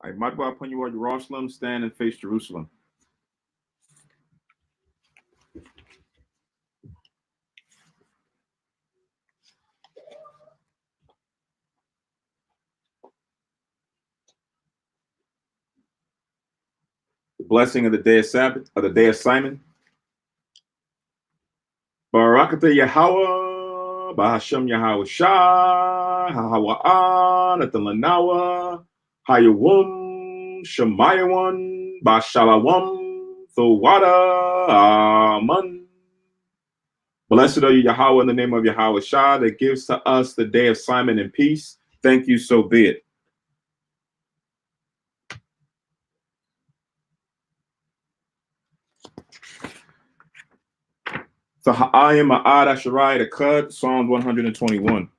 I matba upon you, Jerusalem, stand and face Jerusalem. The blessing of the day of Sabbath, of the day of Simon. Barakatha Yahweh, Bahashem Yahweh Shah, Hahawa'an, Atalanawa, Hayawum, Shemayawan, Bashalawam, Thowada, Aman. Blessed are you, Yahweh, in the name of Yahweh Shah, that gives to us the day of Simon in peace. Thank you, so be it. So Ha'ayim Ma'ad Asharai Akad, Psalm 121.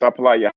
Tapalaya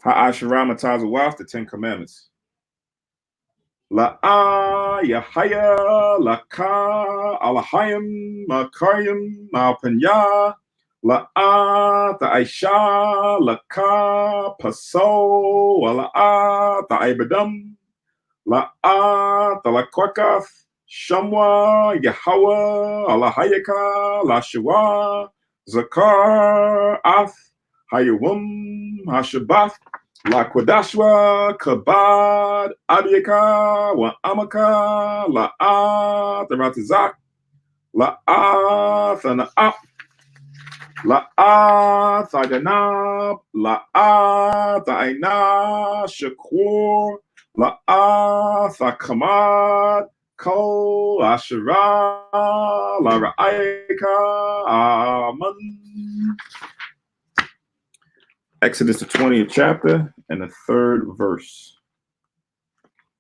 Ha'ashara Matazawaf, the 10 Commandments. La'a Yahaya Laka Alahayim Makayim Malpanya La'a Ta'aisha Laka Paso La'a Ta'ibadam La'a Talakwakath Shamwa Yahawah Alahayaka Lashua Zakar Ath Hayawum Hashabath La Kodashwa, Kabad, Abiyaka, Wa Amaka, La Taratizak, La Thana'ap, La Thaganab, La Ta'ina, Shakur, La Thakamad, Ko Ashara, La Ra'ayaka, Aman. Exodus, the 20th chapter, and the 3rd verse.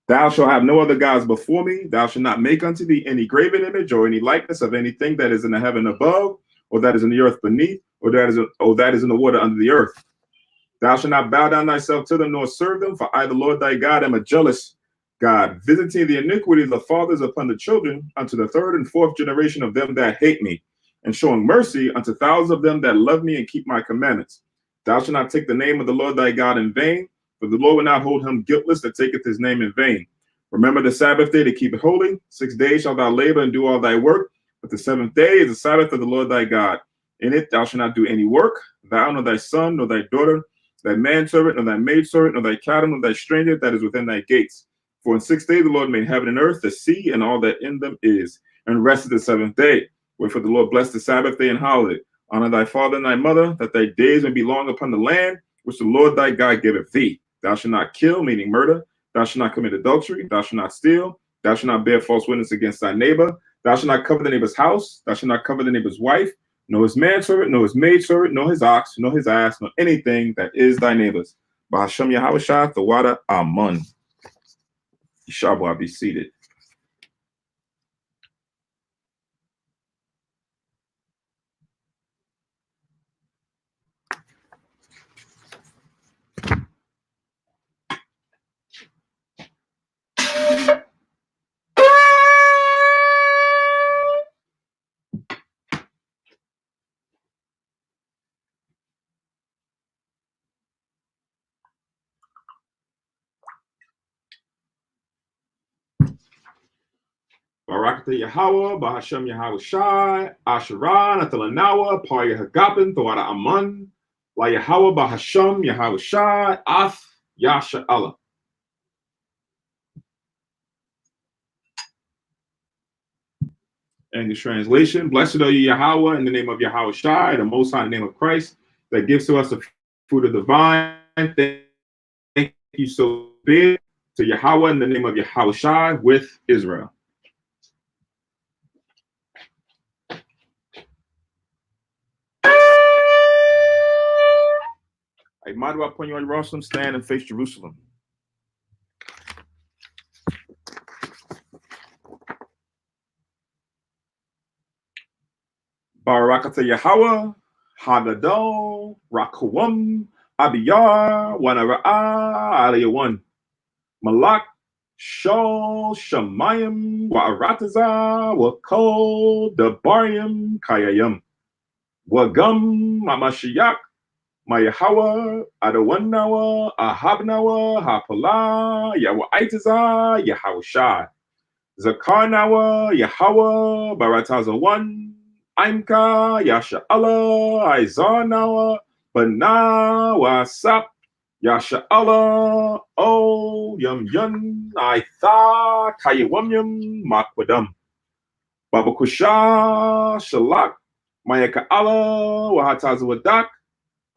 Thou shalt have no other gods before me. Thou shalt not make unto thee any graven image or any likeness of anything that is in the heaven above, or that is in the earth beneath, or that is in the water under the earth. Thou shalt not bow down thyself to them, nor serve them, for I, the Lord thy God, am a jealous God, visiting the iniquity of the fathers upon the children, unto the 3rd and 4th generation of them that hate me, and showing mercy unto thousands of them that love me and keep my commandments. Thou shalt not take the name of the Lord thy God in vain, for the Lord will not hold him guiltless that taketh his name in vain. Remember the Sabbath day to keep it holy. 6 days shalt thou labor and do all thy work, but the 7th day is the Sabbath of the Lord thy God. In it thou shalt not do any work, thou nor thy son, nor thy daughter, thy manservant, nor thy maidservant, nor thy cattle, nor thy stranger that is within thy gates. For in 6 days the Lord made heaven and earth, the sea, and all that in them is, and rested the 7th day. Wherefore the Lord blessed the Sabbath day and holiday. Honor thy father and thy mother, that thy days may be long upon the land which the Lord thy God giveth thee. Thou shalt not kill, meaning murder. Thou shalt not commit adultery. Thou shalt not steal. Thou shalt not bear false witness against thy neighbor. Thou shalt not cover the neighbor's house. Thou shalt not cover the neighbor's wife, nor his manservant, nor his maidservant, nor his ox, nor his ass, nor anything that is thy neighbor's. Bahashem Yahushua, the water, Amun. Yeshabah, be seated. Barakatah Yahweh, Bahashem Yahweh Shai, Asheran, Athalanawa, Parya Hagapin, Thawada Aman, La Yahweh, Bahashem Yahweh Shai, Ath, Yasha Allah. English translation: Blessed are you, Yahweh, in the name of Yahweh Shai, the Most High, in the name of Christ, that gives to us the fruit of the vine. Thank you so big to Yahweh in the name of Yahweh Shai with Israel. I might well upon you on Jerusalem, stand and face Jerusalem. Barakatah Yahweh, Hagadol, Rakuam, Abiyar, Wanara'a, Aliyawan, Malak, Shol, Shamayim, Wa'arataza, Wakol, Dabaryam, Kayayam, Wagam, Mamashiyak, Mayahawa, Adawanawa, Ahabnawa, Hapala, Yawaitaza, Yahawashai, Zakarnawa, Yahawa, Barataza 1, Aimka, Yasha Allah, Izarnawa, Bana, Wasap, Yasha Allah, O, Yum Yun, Aitha, Kayawamyam, Makwadam, Babakusha, Shalak, Mayaka Allah, Wahatazawadak,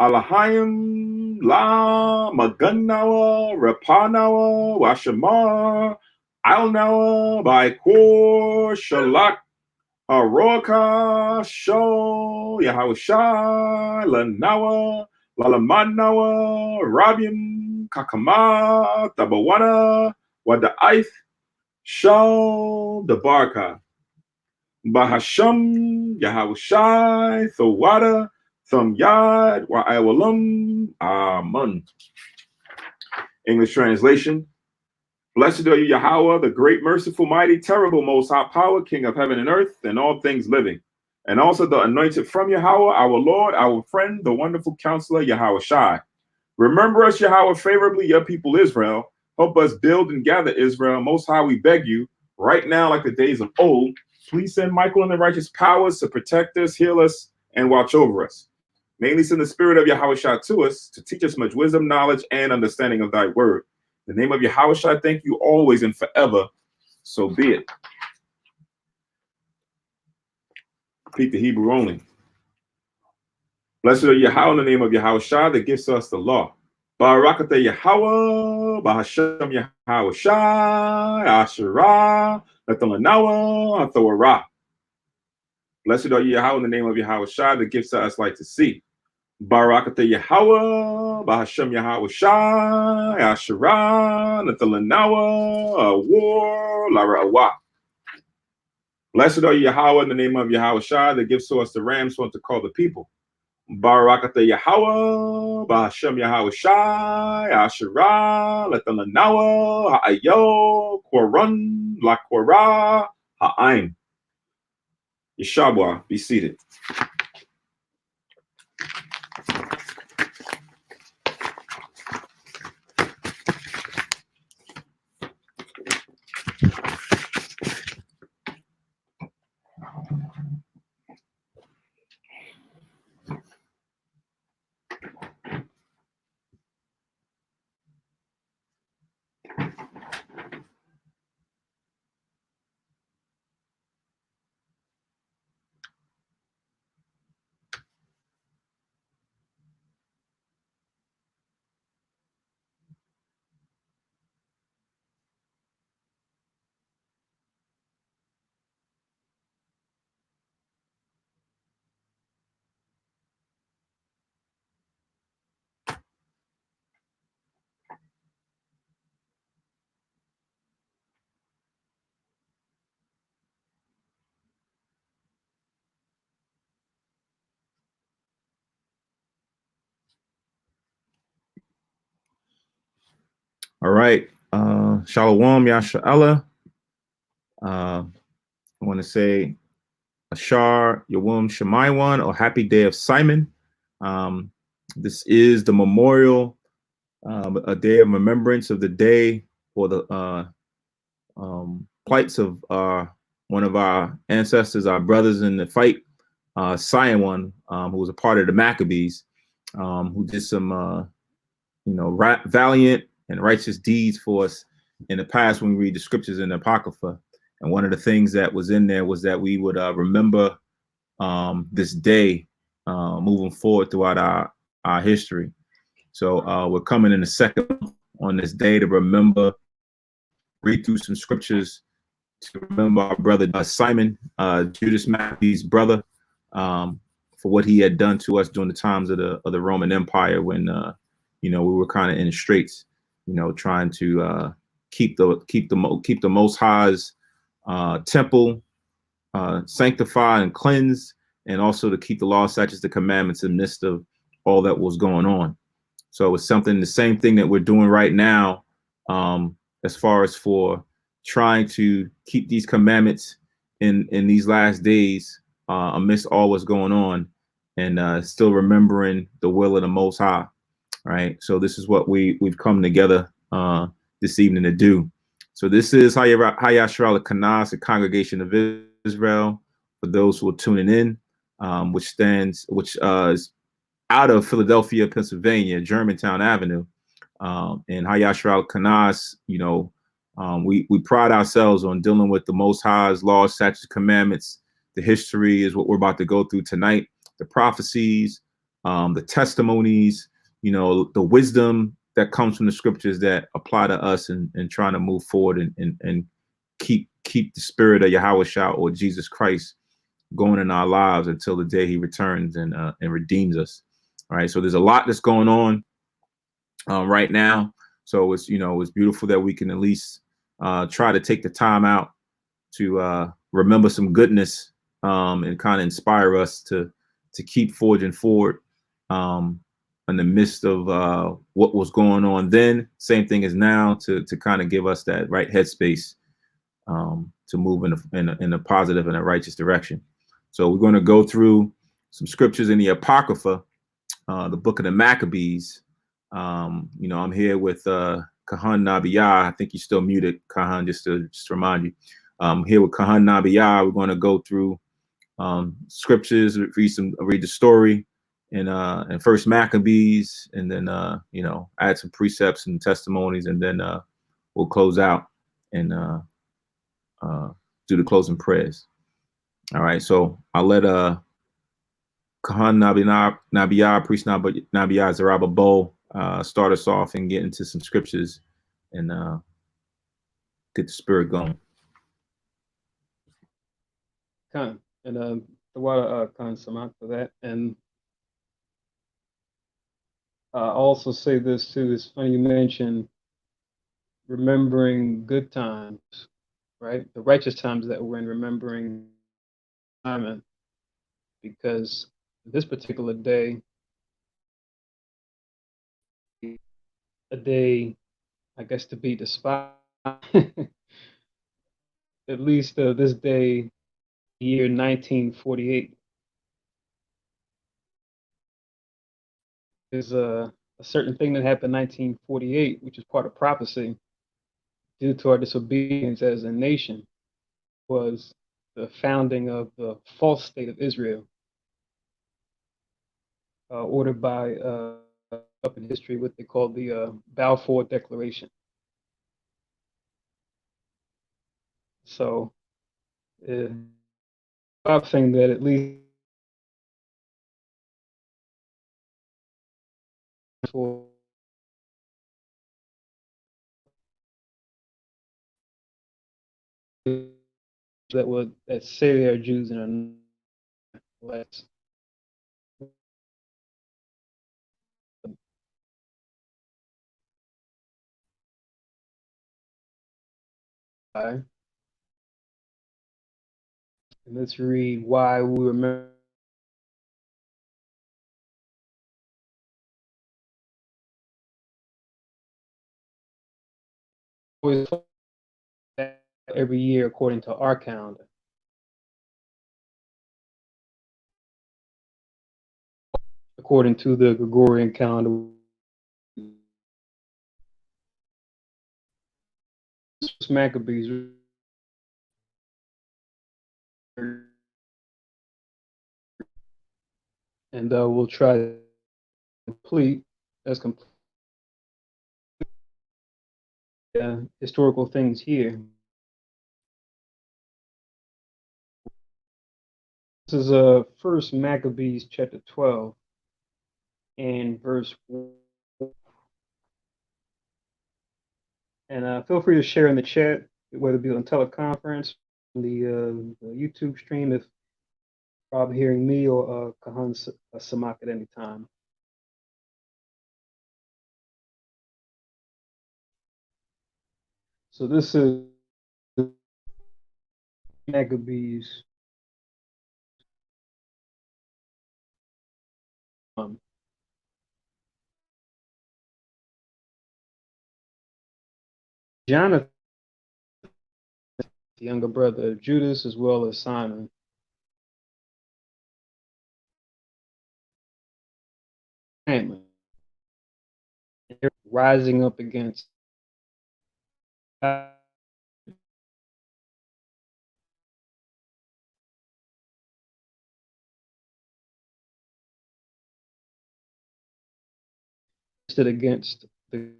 Alahayim, La, Maganawa, Rapanawa, Washamar, Alnawa, Baikor, Shalak, Haroka, Sho, Yahushai, Lanawa, Lalamanawa, Rabiam, Kakama, Tabawana, Wadaith, Sho, Dabarka, Bahasham, Yahushai, Thawada, Thum Yad, Wa'awalam, Amun. English translation. Blessed are you, Yahweh, the great, merciful, mighty, terrible, most high power, King of heaven and earth, and all things living. And also the anointed from Yahweh, our Lord, our friend, the wonderful counselor, Yahweh Shai. Remember us, Yahweh, favorably, your people Israel. Help us build and gather Israel. Most high, we beg you, right now, like the days of old, please send Michael and the righteous powers to protect us, heal us, and watch over us. Mainly send the spirit of Yahweh Shai to us to teach us much wisdom, knowledge, and understanding of thy word. In the name of Yahweh Shai, thank you always and forever. So be it. Repeat the Hebrew only. Blessed are Yahweh in the name of Yahweh Shai that gives us the law. Barakatah Yahweh, Bahashem Yahweh Shai, Asherah, Nathalanawa, Athawarah. Blessed are Yahweh in the name of Yahweh Shai that gives us light to see. Barakatah Yahweh, Bahashem Yahweh Shai, Asherah, Nathalanawa, Awar, Larawa. Blessed are Yahweh in the name of Yahweh Shai that gives to us the rams one to call the people. Barakatah Yahweh, Bahashem Yahweh Shai, Asherah, Lethalanawa, Ha'ayo, Koran, La Korah, Ha'aim. Yeshabwa, be seated. All right. Shalom, Yasha'Allah. I want to say Ashar, Yawum Shemaiwan, or Happy Day of Simon. This is the memorial, a day of remembrance of the day for the plights of one of our ancestors, our brothers in the fight, Sion, who was a part of the Maccabees, who did some, valiant and righteous deeds for us in the past when we read the scriptures in the Apocrypha. And one of the things that was in there was that we would remember this day moving forward throughout our history. So we're coming in the second on this day to remember, read through some scriptures to remember our brother Simon, Judas Maccabee brother, for what he had done to us during the times of the Roman Empire when we were kind of in the straits, trying to keep the Most High's temple sanctified and cleansed, and also to keep the law, statutes, the commandments in the midst of all that was going on. So it's the same thing that we're doing right now, as far as for trying to keep these commandments in these last days, amidst all what's going on, and still remembering the will of the Most High. Right. So this is what we've come together this evening to do. So this is Hayashral Kanas, the Congregation of Israel, for those who are tuning in, which is out of Philadelphia, Pennsylvania, Germantown Avenue. And Hayashral Kanas, we pride ourselves on dealing with the Most High's laws, statutes, commandments. The history is what we're about to go through tonight. The prophecies, the testimonies, the wisdom that comes from the scriptures that apply to us and trying to move forward and keep the spirit of Yahweh Shah or Jesus Christ going in our lives until the day he returns and redeems us. All right. So there's a lot that's going on right now. So it's beautiful that we can at least try to take the time out to remember some goodness and kind of inspire us to keep forging forward in the midst of what was going on then, same thing as now, to kind of give us that right headspace to move in a positive and a righteous direction. So we're going to go through some scriptures in the Apocrypha, the book of the Maccabees. I'm here with Kahan Nabiyah. I think you're still muted, Kahan, just to remind you. Here with Kahan Nabiyah. We're going to go through scriptures, read the story in First Maccabees, and then add some precepts and testimonies, and then we'll close out and do the closing prayers. All right, so I'll let Kahan Nabiyah, priest Nabiyah Zaraba Bo, start us off and get into some scriptures and get the spirit going. Khan, and the water Khan Samak for that. And I'll also say this too. It's funny you mentioned remembering good times, right? The righteous times that we're in, remembering time, because this particular day, a day, I guess, to be despised. At least this day, year 1948, is a certain thing that happened in 1948, which is part of prophecy, due to our disobedience as a nation, was the founding of the false state of Israel, ordered by up in history what they call the Balfour Declaration. So, I'm saying that at least for that say they are Jews and are less. And let's read why we remember. Every year according to our calendar. According to the Gregorian calendar, Maccabees, and we'll try to complete historical things here. This is First Maccabees chapter 12 and verse 1. And feel free to share in the chat, whether it be on teleconference, the YouTube stream, if Rob hearing me or Kahan Samak at any time. So this is Maccabees. Jonathan, the younger brother of Judas, as well as Simon, rising up against against the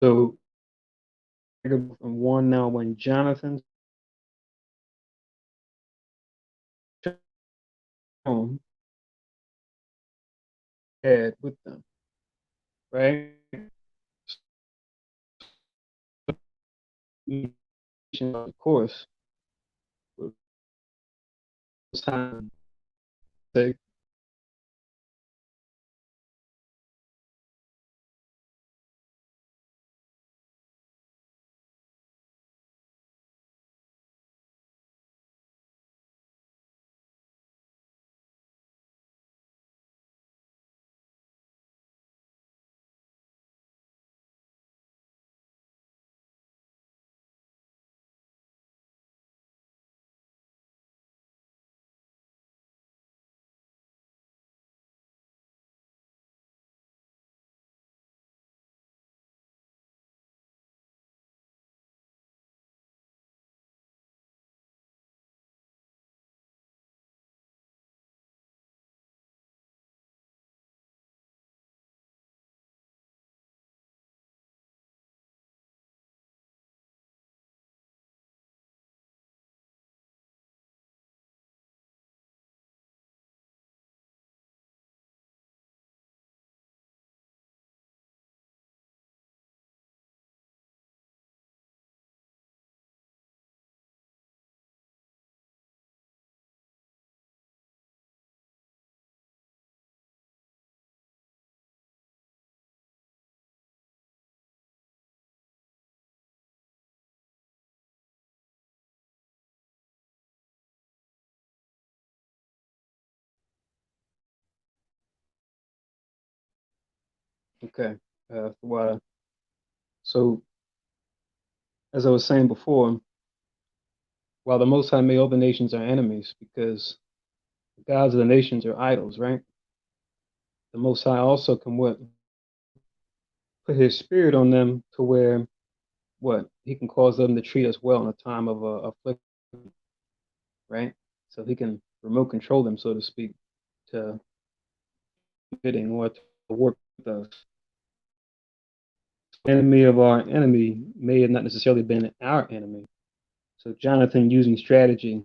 so from one now when Jonathan had with them, right? Of course, time Okay. What? So, as I was saying before, while the Most High made all the nations our enemies because the gods of the nations are idols, right? The Most High also can what put His Spirit on them to where what He can cause them to treat us well in a time of affliction, right? So He can remote control them, so to speak, to fitting or to work with us. Enemy of our enemy may have not necessarily been our enemy. So Jonathan using strategy,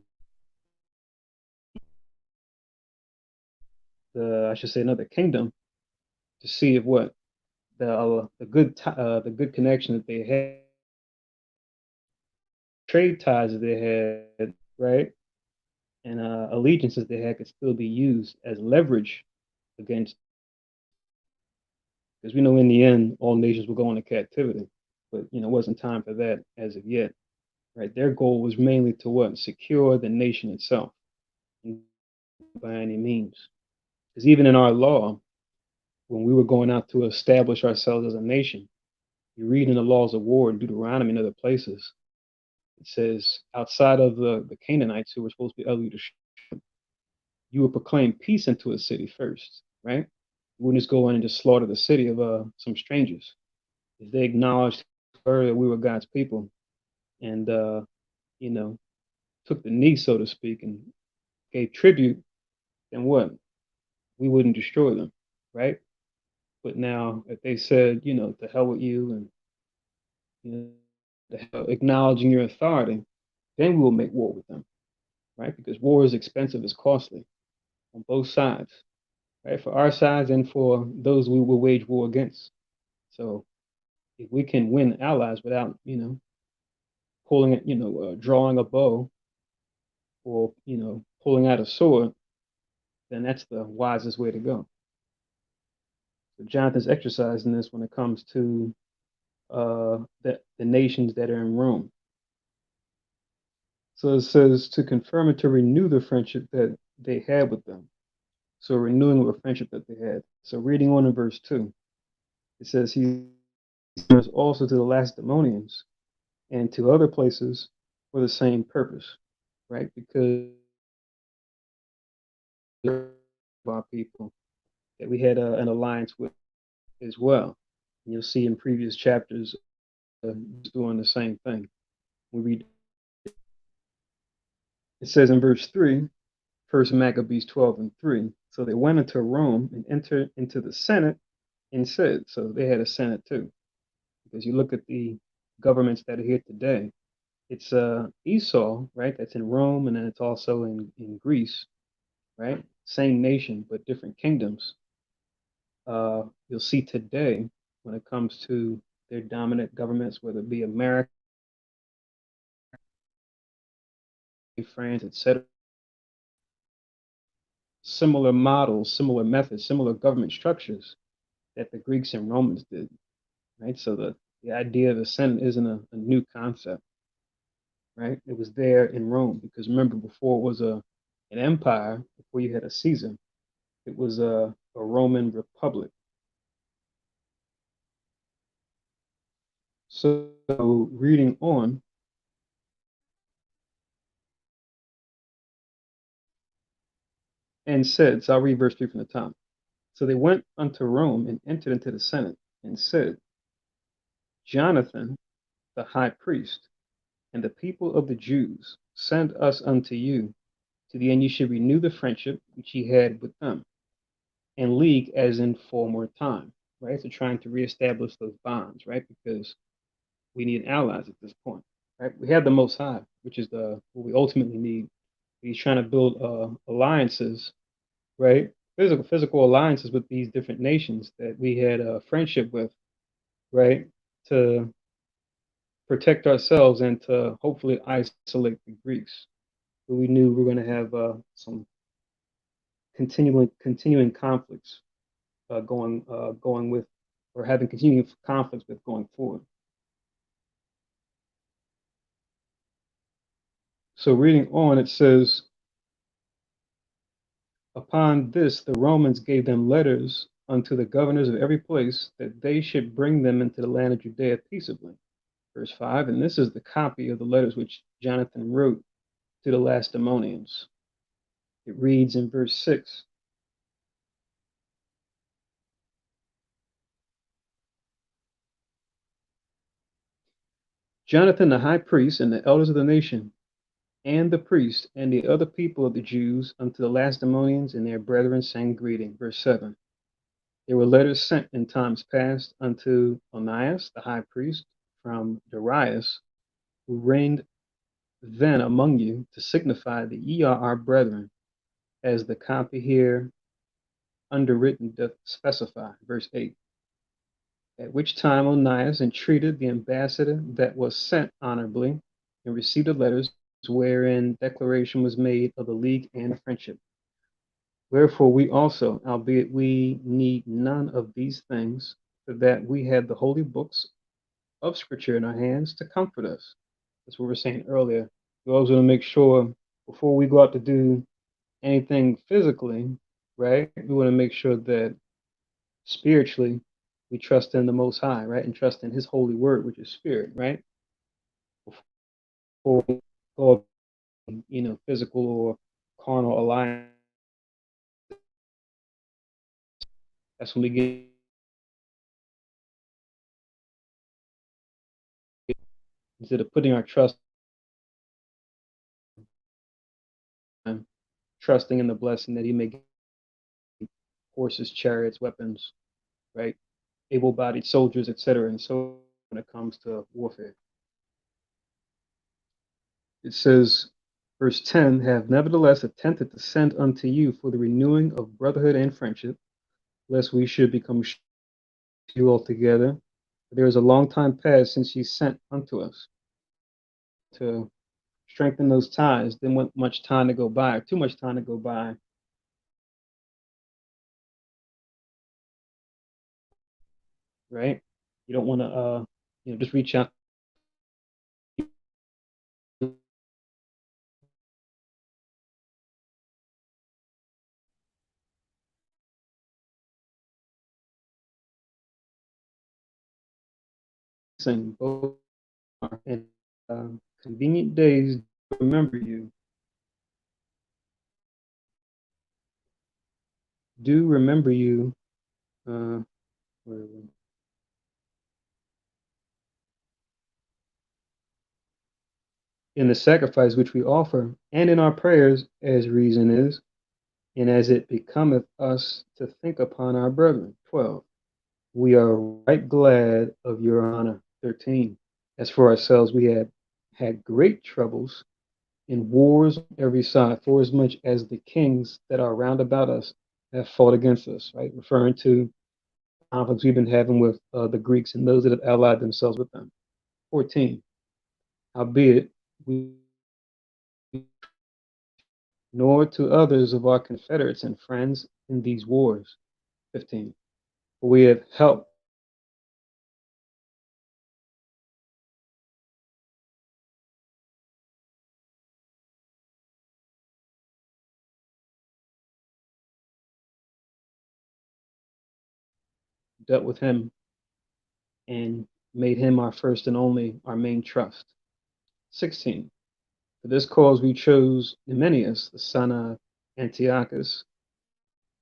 I should say another kingdom, to see if what the good connection that they had, trade ties that they had, right, and allegiances they had could still be used as leverage against, because we know in the end all nations will go into captivity, but it wasn't time for that as of yet, right? Their goal was mainly to what secure the nation itself by any means, because even in our law, when we were going out to establish ourselves as a nation, you read in the laws of war in Deuteronomy and other places, it says, outside of the Canaanites who were supposed to be ugly to you would proclaim peace into a city first, right? You wouldn't just go in and just slaughter the city of some strangers. If they acknowledged that we were God's people and, you know, took the knee, so to speak, and gave tribute, then what? We wouldn't destroy them, right? But now, if they said, to hell with you and, acknowledging your authority, then we will make war with them, right? Because war is expensive, it's costly on both sides, right? For our sides and for those we will wage war against. So if we can win allies without, pulling it, drawing a bow or, pulling out a sword, then that's the wisest way to go. So Jonathan's exercising this when it comes to the nations that are in Rome. So it says to confirm and to renew the friendship that they had with them. So renewing the friendship that they had. So reading on in verse 2, it says he was also to the Lacedaemonians and to other places for the same purpose, right? Because of our people that we had an alliance with as well. And you'll see in previous chapters doing the same thing. We read, it says in verse 3, First Maccabees 12 and 3. So they went into Rome and entered into the Senate and said, so they had a Senate too. Because you look at the governments that are here today, it's Esau, right? That's in Rome, and then it's also in Greece, right? Same nation, but different kingdoms. You'll see today when it comes to their dominant governments, whether it be America, France, etc., similar models, similar methods, similar government structures that the Greeks and Romans did, right? So the idea of a Senate isn't a new concept, right? It was there in Rome because remember, before it was an empire, before you had a Caesar, it was a Roman republic. So reading on, and said, so I'll read verse 3 from the top. So they went unto Rome and entered into the Senate and said, Jonathan, the high priest, and the people of the Jews send us unto you, to the end you should renew the friendship which ye had with them, and league as in former time, right? So trying to reestablish those bonds, right? Because we need allies at this point, right? We have the Most High, which is what we ultimately need. He's trying to build alliances, right? Physical alliances with these different nations that we had a friendship with, right? To protect ourselves and to hopefully isolate the Greeks. But we knew we were going to have some continuing conflicts going with, or having continuing conflicts with going forward. So reading on, it says, upon this the Romans gave them letters unto the governors of every place, that they should bring them into the land of Judea peaceably. Verse 5, and this is the copy of the letters which Jonathan wrote to the Lacedaemonians. It reads in verse 6, Jonathan the high priest and the elders of the nation, and the priest and the other people of the Jews unto the Lacedaemonians and their brethren send greeting. Verse 7. There were letters sent in times past unto Onias the high priest from Darius, who reigned then among you, to signify that ye are our brethren, as the copy here underwritten doth specify. Verse 8. At which time Onias entreated the ambassador that was sent honorably, and received the letters wherein declaration was made of the league and friendship. Wherefore we also, albeit we need none of these things, for that we had the holy books of Scripture in our hands to comfort us. That's what we were saying earlier. We always want to make sure before we go out to do anything physically, right? We want to make sure that spiritually we trust in the Most High, right? And trust in His holy word, which is Spirit, right? Before we go, physical or carnal alliance, that's when we get instead of putting our trust, trusting in the blessing that He may give horses, chariots, weapons, right? Able-bodied soldiers, etc. And so when it comes to warfare, it says, verse 10, have nevertheless attempted to send unto you for the renewing of brotherhood and friendship, lest we should become you altogether. There is a long time past since ye sent unto us. To strengthen those ties, didn't want much time to go by, or too much time to go by. Right? You don't want to just reach out and both and convenient days to remember you. Do remember you. Where in the sacrifice which we offer, and in our prayers, as reason is, and as it becometh us to think upon our brethren. 12. We are right glad of your honor. 13. As for ourselves, we had had great troubles in wars on every side, forasmuch as the kings that are round about us have fought against us, right? Referring to conflicts we've been having with the Greeks and those that have allied themselves with them. 14. Howbeit, we nor to others of our confederates and friends in these wars. 15. For we have helped dealt with him and made him our first and only, our main trust. 16. For this cause we chose Hymenius, the son of Antiochus,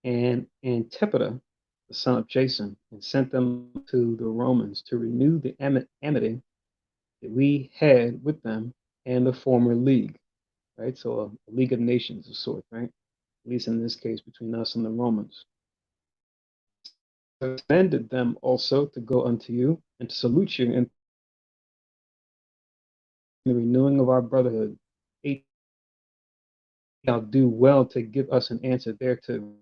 and Antipater, the son of Jason, and sent them to the Romans to renew the amity that we had with them and the former league, right? So a league of nations of sort, right? At least in this case, between us and the Romans. Commanded them also to go unto you and to salute you in the renewing of our brotherhood. 8. Shall do well to give us an answer thereto.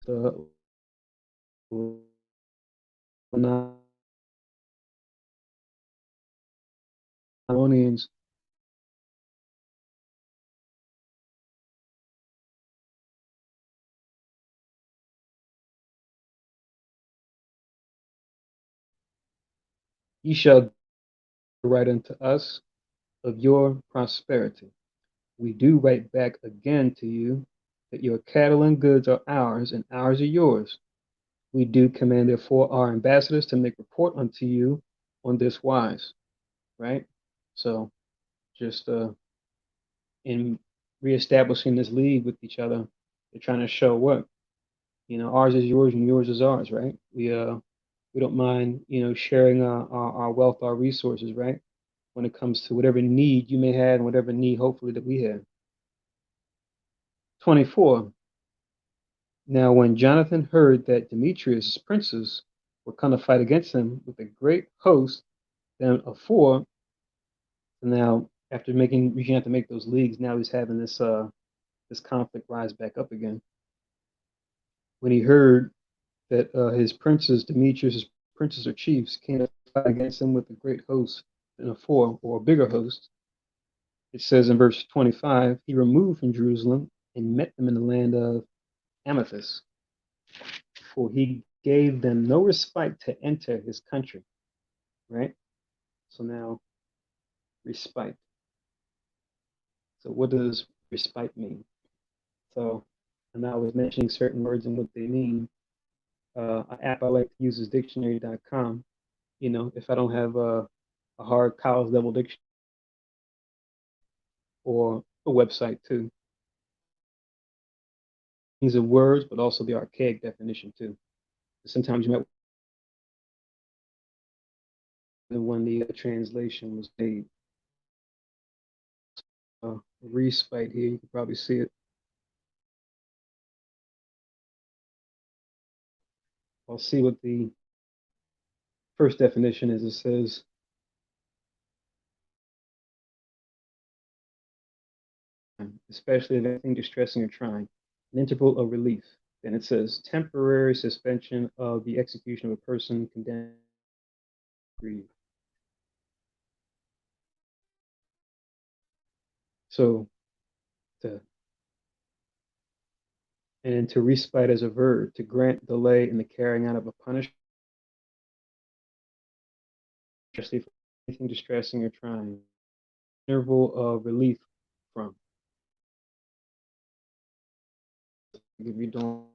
The Thessalonians, ye shall write unto us of your prosperity, We do write back again to you that your cattle and goods are ours, and ours are yours. We do command, therefore, our ambassadors to make report unto you on this wise, right? So just in reestablishing this league with each other, they're trying to show what, ours is yours and yours is ours, right? We don't mind, sharing our wealth, our resources, right? When it comes to whatever need you may have and whatever need, hopefully, that we have. 24. Now, when Jonathan heard that Demetrius' princes were come to fight against him with a great host, then afore, now after reaching out to make those leagues, now he's having this conflict rise back up again. When he heard that his princes, Demetrius' princes or chiefs, came to fight against him with a great host and afore, or a bigger host, it says in verse 25, he removed from Jerusalem and met them in the land of Amathus, for he gave them no respite to enter his country. Right? So now, respite. So what does respite mean? So, and I was mentioning certain words and what they mean. An app I like to use is dictionary.com. If I don't have a hard college level dictionary, or a website too. These are words, but also the archaic definition too. Sometimes you might, when the translation was made. Respite here, you can probably see it. I'll see what the first definition is. It says, especially if anything distressing or trying, an interval of relief. Then it says, temporary suspension of the execution of a person condemned to grieve. So, to respite as a verb, to grant delay in the carrying out of a punishment, especially for anything distressing or trying. Interval of relief from. If you don't,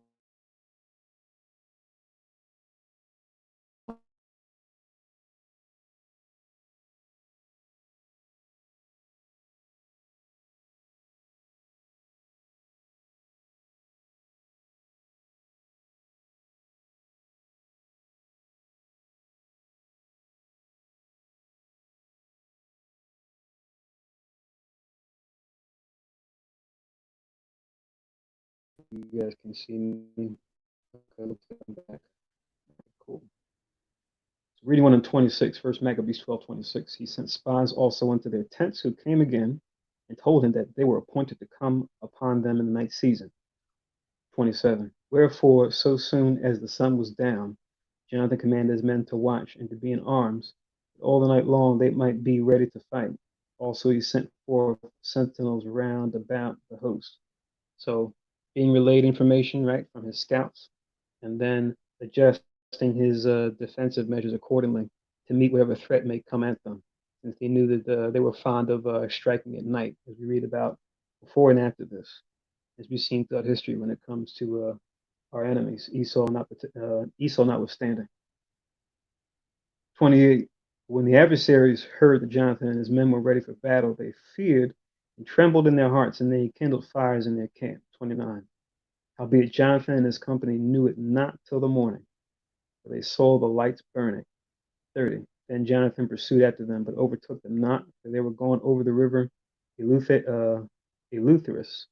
you guys can see me. Okay, back. Cool. So reading 1 in 26, First Maccabees 12:26. He sent spies also unto their tents, who came again and told him that they were appointed to come upon them in the night season. 27. Wherefore, so soon as the sun was down, Jonathan commanded his men to watch and to be in arms, that all the night long they might be ready to fight. Also, he sent forth sentinels round about the host. So, being relayed information, right, from his scouts, and then adjusting his defensive measures accordingly to meet whatever threat may come at them, since he knew that they were fond of striking at night, as we read about before and after this, as we've seen throughout history when it comes to our enemies, Esau notwithstanding. 28. When the adversaries heard that Jonathan and his men were ready for battle, they feared and trembled in their hearts, and they kindled fires in their camp. 29. Howbeit Jonathan and his company knew it not till the morning, for they saw the lights burning. 30. Then Jonathan pursued after them, but overtook them not, for they were going over the river Eleutherus.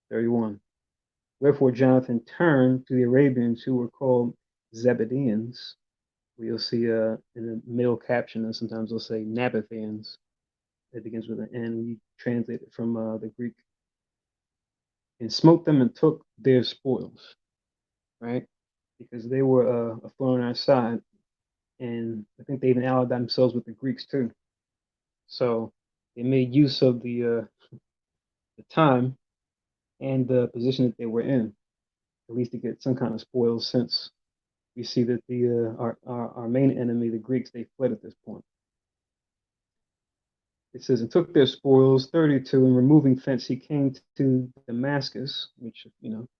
31. Wherefore Jonathan turned to the Arabians, who were called Zebedeans. You'll see in the middle caption, and sometimes they'll say Nabatheans. It begins with an N. We translate it from the Greek. And smote them and took their spoils, right? Because they were a thorn on our side. And I think they even allied themselves with the Greeks too. So they made use of the time and the position that they were in, at least to get some kind of spoils, since we see that our main enemy, the Greeks, they fled at this point. It says, and took their spoils, 32, and removing thence, he came to Damascus, which,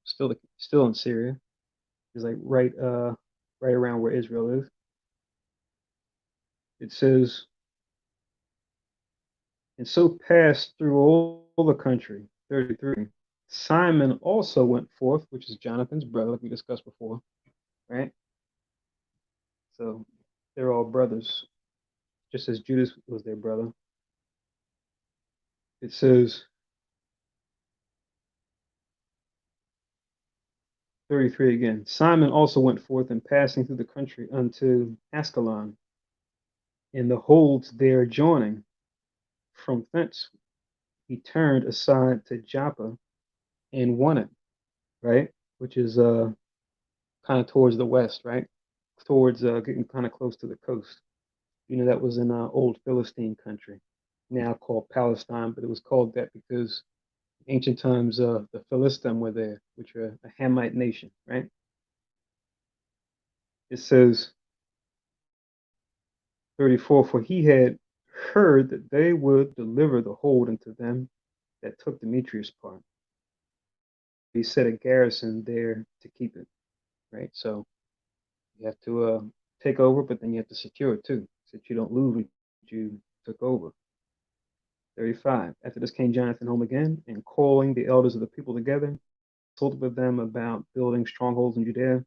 still in Syria. It's like right around where Israel is. It says, and so passed through all the country, 33. Simon also went forth, which is Jonathan's brother, like we discussed before, right? So they're all brothers, just as Judas was their brother. It says, 33 again. Simon also went forth and passing through the country unto Ascalon, and the holds there adjoining. From thence he turned aside to Joppa and won it, right? Which is kind of towards the west, right? Towards getting kind of close to the coast. That was in old Philistine country, now called Palestine, but it was called that because ancient times the Philistine were there, which are a Hamite nation, right? It says 34, for he had heard that they would deliver the hold unto them that took Demetrius' part. He set a garrison there to keep it, right? So you have to take over, but then you have to secure it too, so that you don't lose what you took over. 35. After this came Jonathan home again, and calling the elders of the people together, consulted with them about building strongholds in Judea,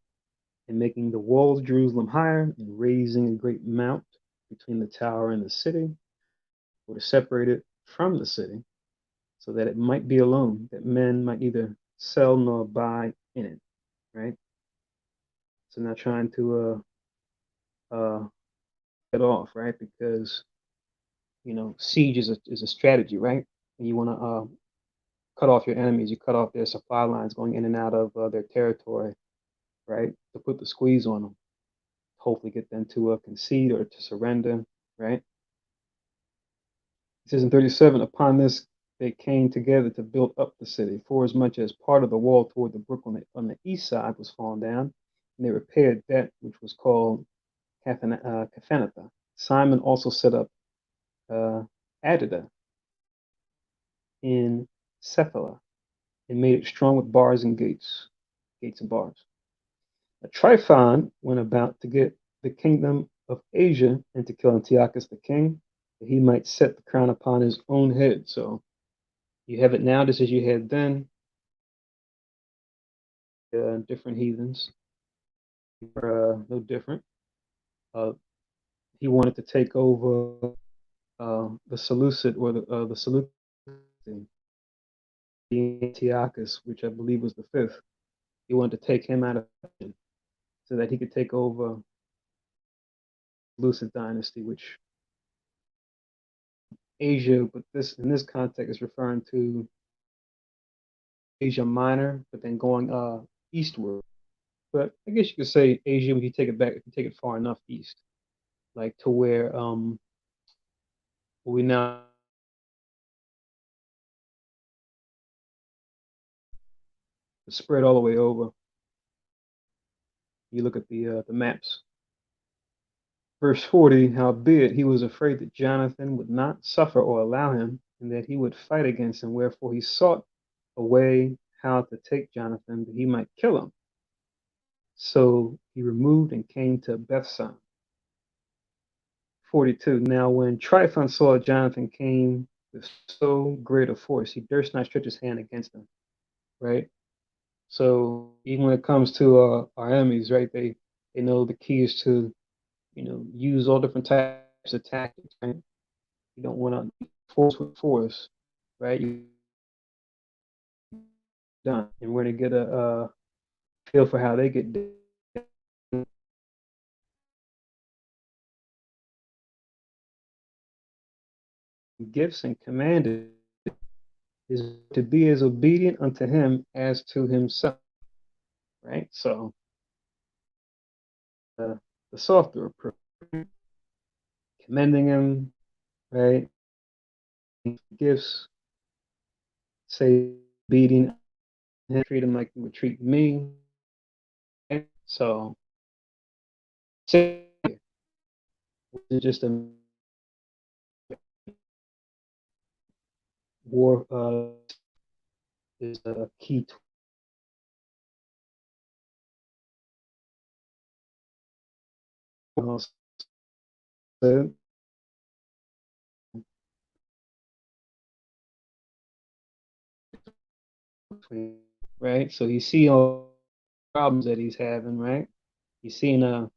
and making the walls of Jerusalem higher, and raising a great mount between the tower and the city, or to separate it from the city, so that it might be alone, that men might neither sell nor buy in it, right? So now trying to get off, right? Because siege is a strategy, right? And you want to cut off your enemies, you cut off their supply lines going in and out of their territory, right? To put the squeeze on them, hopefully get them to concede or to surrender, right? It says in 37, upon this they came together to build up the city, for as much as part of the wall toward the brook on the east side was fallen down, and they repaired that which was called Caphanatha. Simon also set up Adida in Cephala, and made it strong with bars and gates and bars. Tryphon went about to get the kingdom of Asia and to kill Antiochus the king, that he might set the crown upon his own head. So you have it now just as you had then, different heathens, no different. He wanted to take over the Seleucid or the Seleucid, Antiochus, which I believe was the fifth. He wanted to take him out of so that he could take over Seleucid dynasty, which Asia, but this in this context is referring to Asia Minor, but then going eastward. But I guess you could say Asia if you take it back, if you take it far enough east, like to where we now spread all the way over. You look at the maps. Verse 40, howbeit he was afraid that Jonathan would not suffer or allow him, and that he would fight against him, wherefore he sought a way how to take Jonathan, that he might kill him. So he removed and came to Bethsan. 42. Now when Tryphon saw Jonathan came with so great a force, he durst not stretch his hand against him, right? So even when it comes to our enemies, right, they know the key is to, use all different types of tactics, right? You don't want to force with force, right? You done, and we're gonna get a feel for how they get done. Gifts and commanded is to be as obedient unto him as to himself, right? So the softer approach, commending him, right? Gifts, say obedient, treat him like you would treat me. Right? So it's just a war is a key tool. Right? So he's seeing all the problems that he's having, right? He's seeing North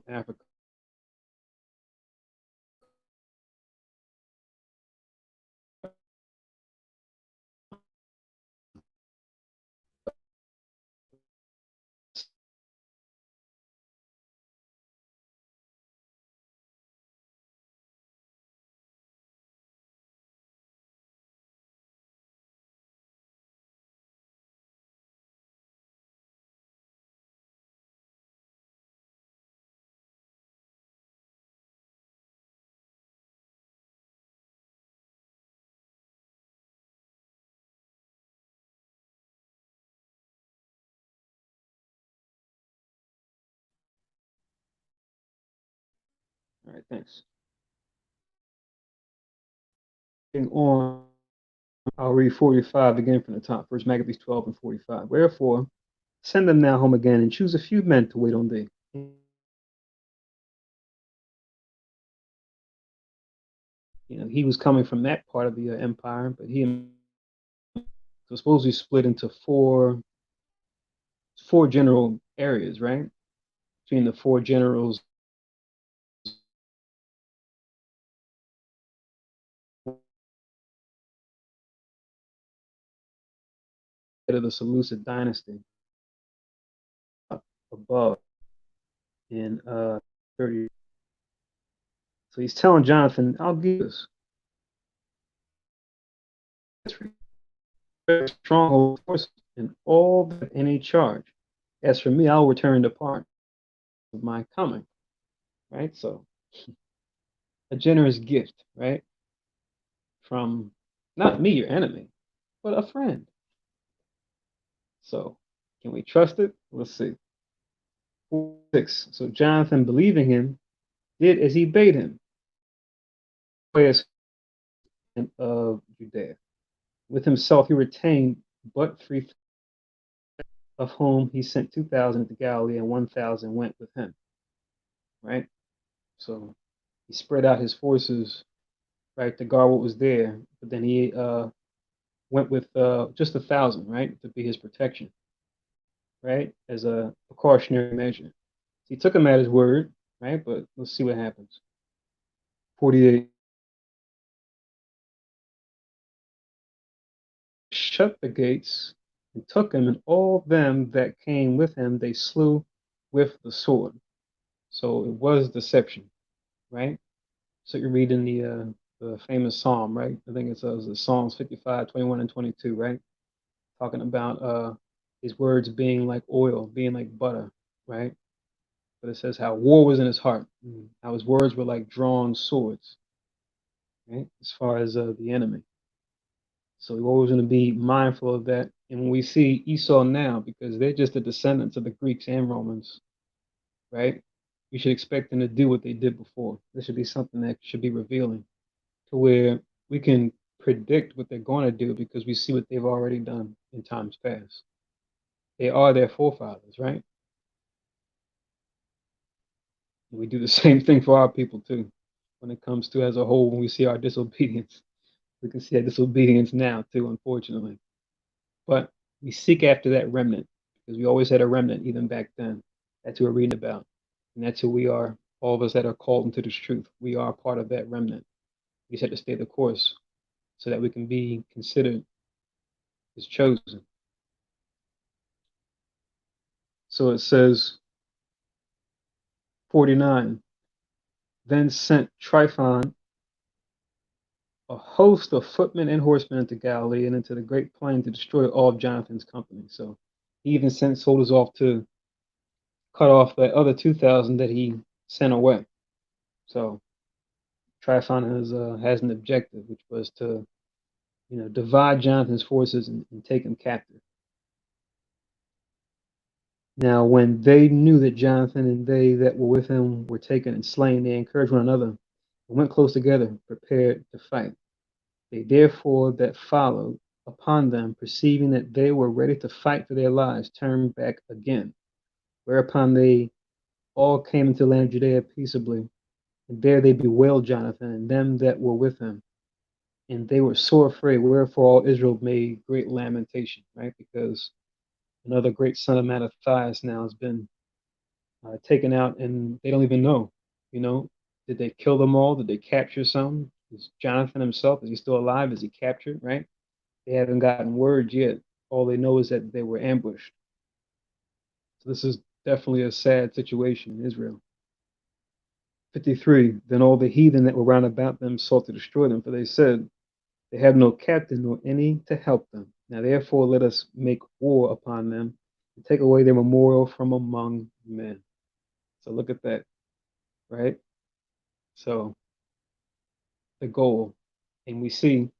Africa. All right, thanks. On, I'll read 45 again from the top. First Maccabees 12 and 45. Wherefore, send them now home again and choose a few men to wait on thee. He was coming from that part of the empire, but he was supposedly split into four general areas, right? Between the four generals, of the Seleucid dynasty up above in 30. So he's telling Jonathan, I'll give this stronghold force and all that any charge. As for me, I'll return the part of my coming. Right? So a generous gift, right? From not me, your enemy, but a friend. So can we trust it? Let's see. 6. So Jonathan, believing him, did as he bade him. Of Judea. With himself he retained but 3, of whom he sent 2,000 to Galilee, and 1,000 went with him. Right? So he spread out his forces, right, to guard what was there. But then he went with just 1,000, right, to be his protection, right, as a precautionary measure. So he took him at his word, right, but let's see what happens. 48. Shut the gates and took him, and all them that came with him they slew with the sword. So it was deception, right? So you read in the famous psalm, right? I think it's Psalms 55, 21, and 22, right? Talking about his words being like oil, being like butter, right? But it says how war was in his heart, how his words were like drawn swords, right? As far as the enemy. So we're always going to be mindful of that. And when we see Esau now, because they're just the descendants of the Greeks and Romans, right? We should expect them to do what they did before. This should be something that should be revealing to where we can predict what they're going to do because we see what they've already done in times past. They are their forefathers, right? And we do the same thing for our people too. When it comes to as a whole, when we see our disobedience, we can see our disobedience now too, unfortunately. But we seek after that remnant because we always had a remnant even back then. That's who we're reading about. And that's who we are, all of us that are called into this truth. We are part of that remnant. We just have to stay the course so that we can be considered as chosen. So it says 49, then sent Tryphon a host of footmen and horsemen into Galilee and into the great plain to destroy all of Jonathan's company. So he even sent soldiers off to cut off the other 2,000 that he sent away. So Tryphon has an objective, which was to divide Jonathan's forces and take him captive. Now, when they knew that Jonathan and they that were with him were taken and slain, they encouraged one another and went close together, prepared to fight. They therefore that followed upon them, perceiving that they were ready to fight for their lives, turned back again. Whereupon they all came into the land of Judea peaceably, and there they bewailed Jonathan and them that were with him. And they were sore afraid, wherefore all Israel made great lamentation, right? Because another great son of Mattathias now has been taken out, and they don't even know, did they kill them all? Did they capture some? Is Jonathan himself, is he still alive? Is he captured, right? They haven't gotten word yet. All they know is that they were ambushed. So this is definitely a sad situation in Israel. 53, then all the heathen that were round about them sought to destroy them, for they said, they have no captain nor any to help them. Now therefore let us make war upon them and take away their memorial from among men. So look at that, right? So the goal, and we see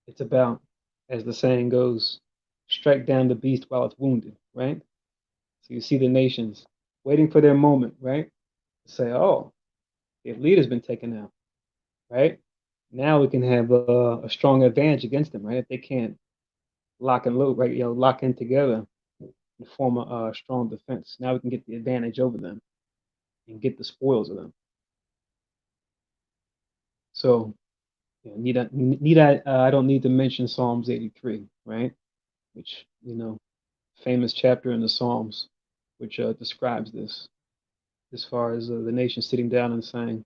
it's about, as the saying goes, strike down the beast while it's wounded, right? So you see the nations waiting for their moment, right? To say, oh, if leader's been taken out, right? Now we can have a strong advantage against them, right? If they can't lock and load, right? Lock in together and form a strong defense. Now we can get the advantage over them and get the spoils of them. So, I don't need to mention Psalms 83, right? Which famous chapter in the Psalms, which describes this, as far as the nation sitting down and saying,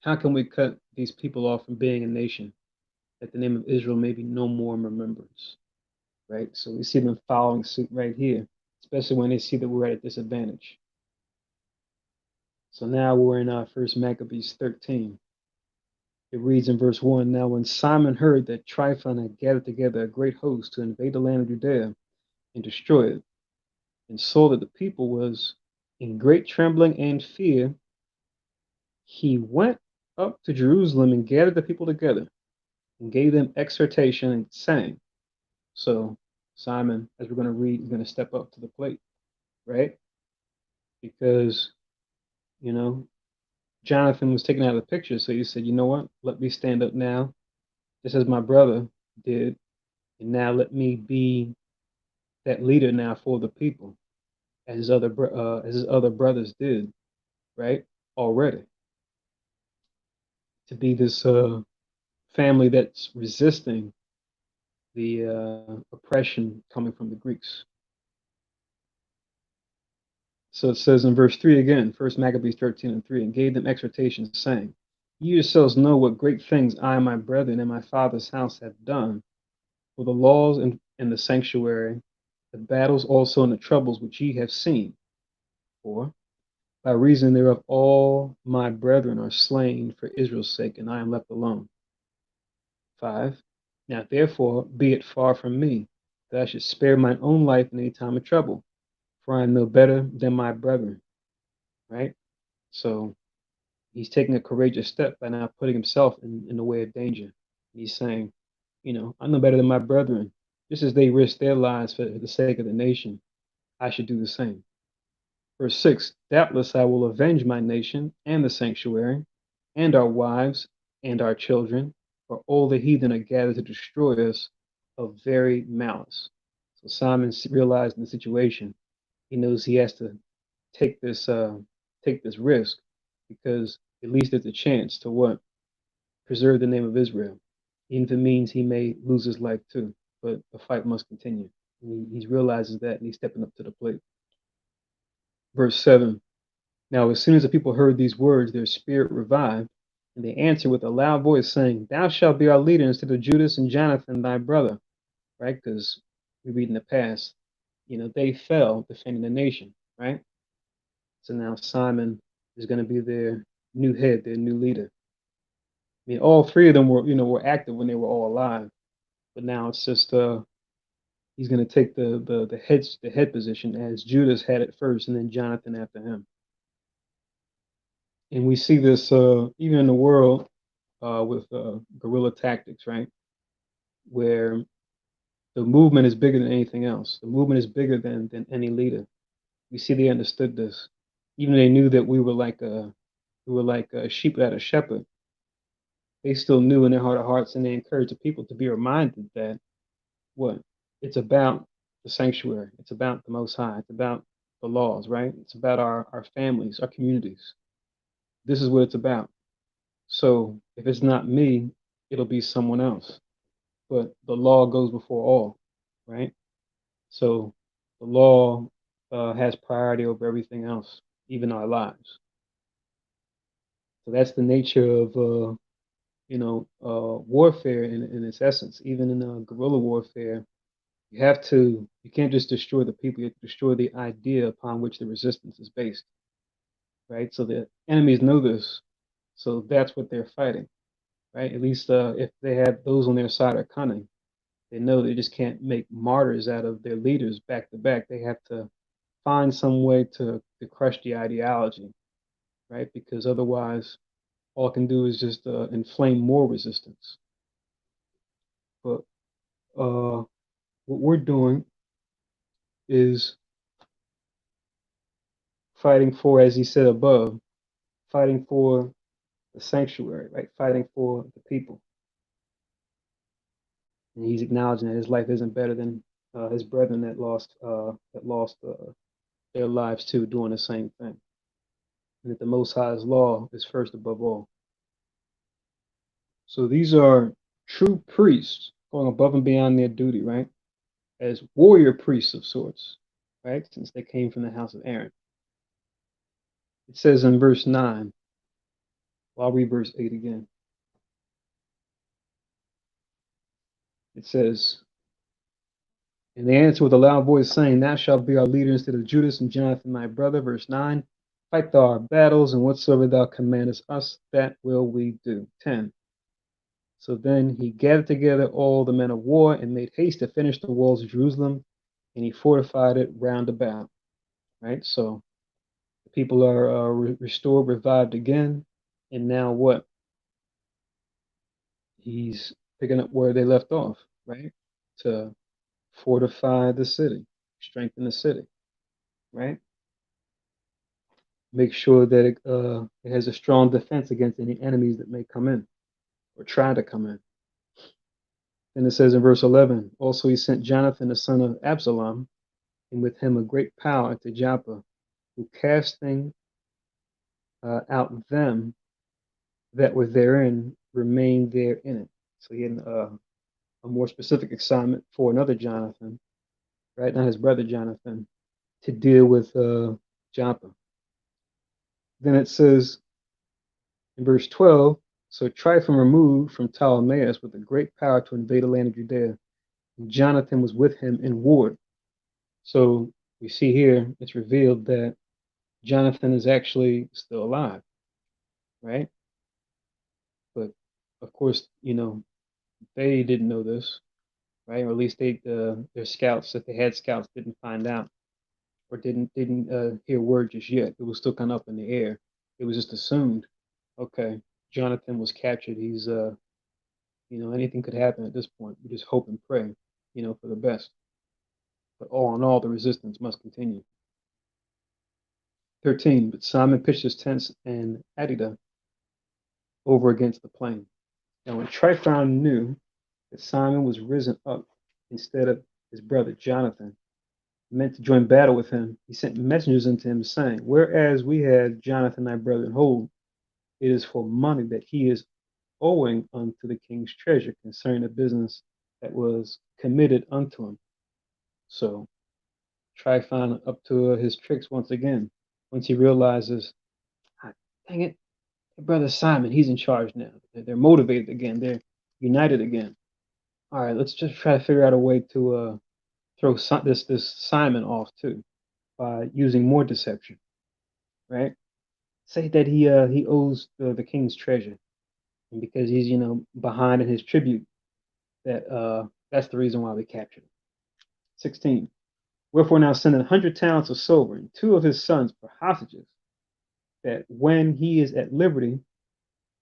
how can we cut these people off from being a nation, that the name of Israel may be no more in remembrance, right? So we see them following suit right here, especially when they see that we're at a disadvantage. So now we're in First Maccabees 13. It reads in verse 1, now when Simon heard that Tryphon had gathered together a great host to invade the land of Judea and destroy it, and saw that the people was in great trembling and fear, he went up to Jerusalem and gathered the people together and gave them exhortation and saying. So Simon, as we're going to read, is going to step up to the plate, right? Because, Jonathan was taken out of the picture. So he said, you know what? Let me stand up now, just as my brother did. And now let me be that leader now for the people, as his other brothers did, right? Already. To be this family that's resisting the oppression coming from the Greeks. So it says in verse 3 again, First Maccabees 13 and 3, and gave them exhortation, saying, you yourselves know what great things I and my brethren and my father's house have done for the laws and the sanctuary, the battles also and the troubles which ye have seen. For by reason thereof all my brethren are slain for Israel's sake, and I am left alone. 5. Now therefore be it far from me that I should spare mine own life in any time of trouble, for I am no better than my brethren. Right? So he's taking a courageous step by now putting himself in the way of danger. He's saying, I'm no better than my brethren. Just as they risk their lives for the sake of the nation, I should do the same. Verse 6, doubtless I will avenge my nation and the sanctuary, and our wives and our children, for all the heathen are gathered to destroy us of very malice. So Simon realized in the situation, he knows he has to take this risk, because at least there's a chance to what? Preserve the name of Israel. Even if it means he may lose his life too, but the fight must continue. And he realizes that, and he's stepping up to the plate. Verse 7, now as soon as the people heard these words, their spirit revived, and they answered with a loud voice, saying, thou shalt be our leader instead of Judas and Jonathan thy brother. Right? Because we read in the past, they fell defending the nation, right? So now Simon is going to be their new head, their new leader. mean, all three of them were active when they were all alive, but now it's just he's going to take the head position as Judas had it first, and then Jonathan after him. And we see this even in the world with guerrilla tactics, right? Where the movement is bigger than anything else. The movement is bigger than any leader. We see they understood this. Even they knew that we were like a sheep without a shepherd. They still knew in their heart of hearts, and they encouraged the people to be reminded that what it's about the sanctuary. It's about the Most High. It's about the laws, right? It's about our families, our communities. This is what it's about. So if it's not me, it'll be someone else. But the law goes before all, right? So the law has priority over everything else, even our lives. So that's the nature of warfare in its essence. Even in guerrilla warfare, you can't just destroy the people, you have to destroy the idea upon which the resistance is based, right? So the enemies know this, so that's what they're fighting, right? At least if they have those on their side are cunning, they know they just can't make martyrs out of their leaders back to back. They have to find some way to crush the ideology, right? Because otherwise, all it can do is just inflame more resistance. But what we're doing is fighting for, as he said above, fighting for the sanctuary, right? Fighting for the people. And he's acknowledging that his life isn't better than his brethren that lost their lives too, doing the same thing. And that the Most High's law is first above all. So these are true priests going above and beyond their duty, right? As warrior priests of sorts, right? Since they came from the house of Aaron. It says in verse 9, well, I'll read verse 8 again. It says, and they answered with a loud voice, saying, thou shalt be our leader instead of Judas and Jonathan thy brother. Verse 9, fight thou our battles, and whatsoever thou commandest us, that will we do. 10, so then he gathered together all the men of war and made haste to finish the walls of Jerusalem, and he fortified it round about. Right? So the people are restored, revived again. And now what? He's picking up where they left off, right? To fortify the city, strengthen the city, right? Make sure that it has a strong defense against any enemies that may come in or try to come in. Then it says in verse 11, also he sent Jonathan, the son of Absalom, and with him a great power to Joppa, who casting out them that were therein remained there in it. So he had a more specific assignment for another Jonathan, right? Not his brother Jonathan, to deal with Joppa. Then it says in verse 12, so Tryphon removed from Ptolemais with a great power to invade the land of Judea, and Jonathan was with him in war. So we see here it's revealed that Jonathan is actually still alive, right? But of course, they didn't know this, right? Or at least their scouts, if they had scouts, didn't find out or didn't hear word just yet. It was still kind of up in the air. It was just assumed, okay, Jonathan was captured. He's anything could happen at this point. We just hope and pray, for the best. But all in all, the resistance must continue. 13, but Simon pitched his tents in Adida over against the plain. Now when Tryphon knew that Simon was risen up instead of his brother Jonathan, meant to join battle with him, he sent messengers unto him, saying, whereas we had Jonathan thy brother in hold, it is for money that he is owing unto the king's treasure concerning the business that was committed unto him. So Tryphon up to his tricks once again. Once he realizes, ah, dang it, brother Simon, he's in charge now. They're motivated again. They're united again. All right, let's just try to figure out a way to throw this Simon off too by using more deception, right? Say that he owes the king's treasure, And because he's, behind in his tribute, that's the reason why we captured him. 16. Wherefore now send 100 talents of silver and 2 of his sons for hostages, that when he is at liberty,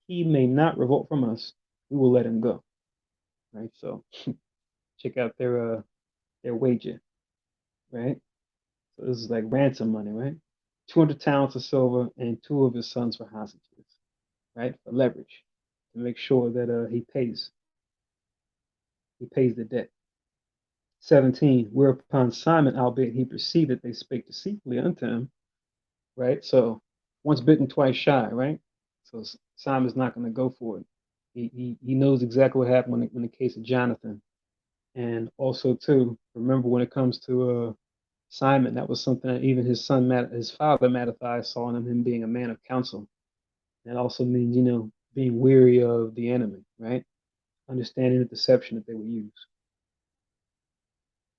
he may not revolt from us. We will let him go. Right. So check out their wager. Right. So this is like ransom money. Right. 200 talents of silver and 2 of his sons for hostages. Right, for leverage, to make sure that he pays the debt. 17. Whereupon Simon, albeit he perceived that they spake deceitfully unto him, right? So once bitten, twice shy, right? So Simon's not going to go for it. He knows exactly what happened in the case of Jonathan. And also, too, remember when it comes to Simon, that was something that even his father Mattathias saw in him being a man of counsel. That also means, being weary of the enemy, right? Understanding the deception that they would use.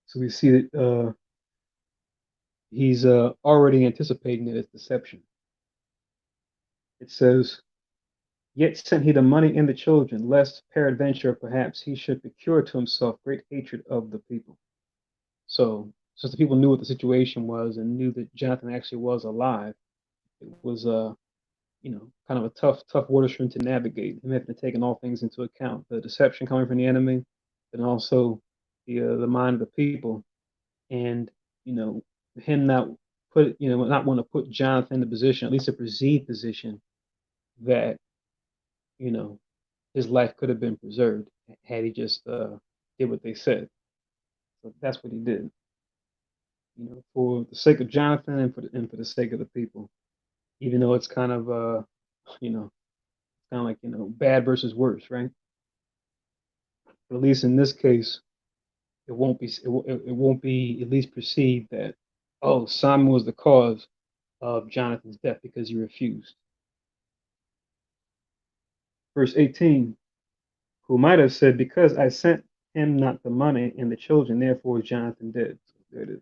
So we see that he's already anticipating that it's deception. It says, yet sent he the money and the children, lest peradventure perhaps he should procure to himself great hatred of the people. So since the people knew what the situation was and knew that Jonathan actually was alive, it was kind of a tough water stream to navigate. Him having to take all things into account, the deception coming from the enemy, and also the mind of the people, and him not want to put Jonathan in the position, at least a perceived position, that his life could have been preserved had he just did what they said. So that's what he did. For the sake of Jonathan and for the sake of the people, even though it's kind of like bad versus worse, right? But at least in this case, it won't be at least perceived that, oh, Simon was the cause of Jonathan's death because he refused. Verse 18, who might have said, because I sent him not the money and the children, therefore is Jonathan dead. So there it is.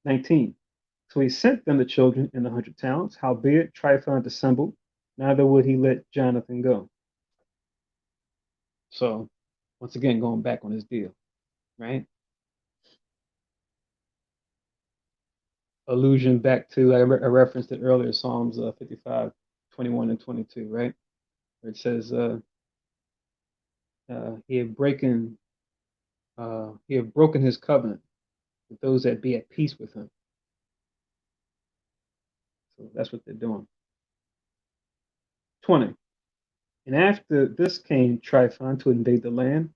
19, so he sent them the children and the 100 talents, howbeit Tryphon dissembled, neither would he let Jonathan go. So once again, going back on his deal, right? Allusion back to, I referenced it earlier, Psalms 55, 21 and 22, right? Where it says, he had broken his covenant with those that be at peace with him. So that's what they're doing. 20. And after this came Tryphon to invade the land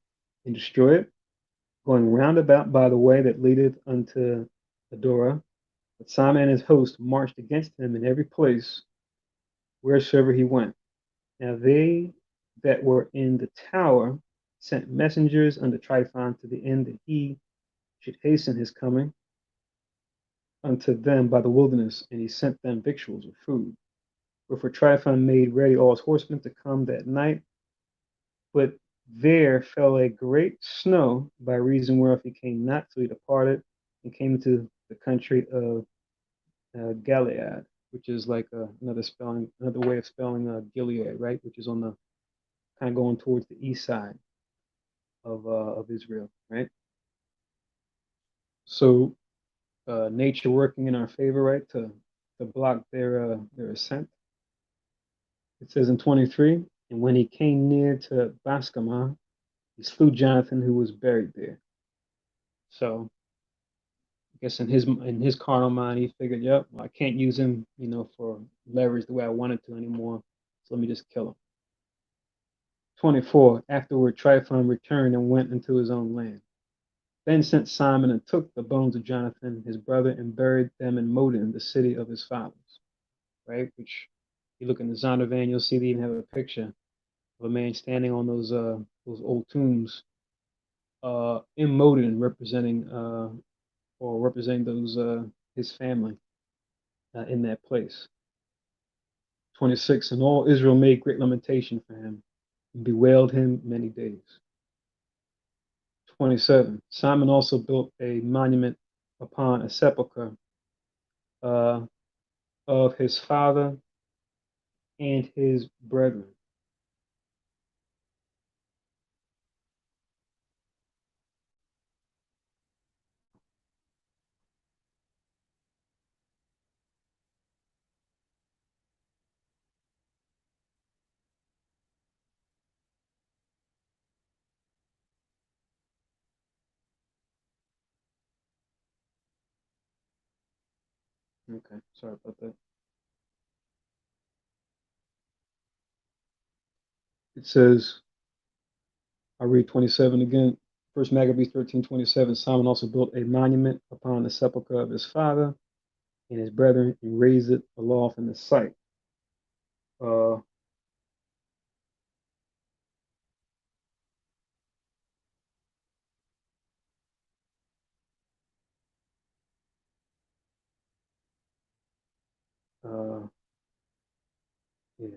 and destroy it, going round about by the way that leadeth unto Adorah. But Simon and his host marched against him in every place wheresoever he went. Now they that were in the tower sent messengers unto Tryphon to the end that he should hasten his coming unto them by the wilderness, and he sent them victuals or food. Wherefore Tryphon made ready all his horsemen to come that night, but there fell a great snow, by reason whereof he came not, so he departed and came into the country of Gilead, which is like another way of spelling Gilead, right? Which is on the kind of going towards the east side of Israel, right? So nature working in our favor, right, to block their ascent. It says in 23, and when he came near to Baskamah, he slew Jonathan, who was buried there. So I guess in his carnal mind, he figured, yep, well, I can't use him, for leverage the way I wanted to anymore. So let me just kill him. 24. Afterward, Tryphon returned and went into his own land. Then sent Simon and took the bones of Jonathan, his brother, and buried them in Modin, the city of his fathers. Right? Which, if you look in the Zondervan, you'll see they even have a picture of a man standing on those old tombs in Modin, representing those his family in that place. 26. And all Israel made great lamentation for him and bewailed him many days. 27. Simon also built a monument upon a sepulchre of his father and his brethren. Okay, sorry about that. It says, I read 27 again. First Maccabees 13:27. Solomon also built a monument upon the sepulchre of his father and his brethren and raised it aloft in the sight. Uh, uh, yeah,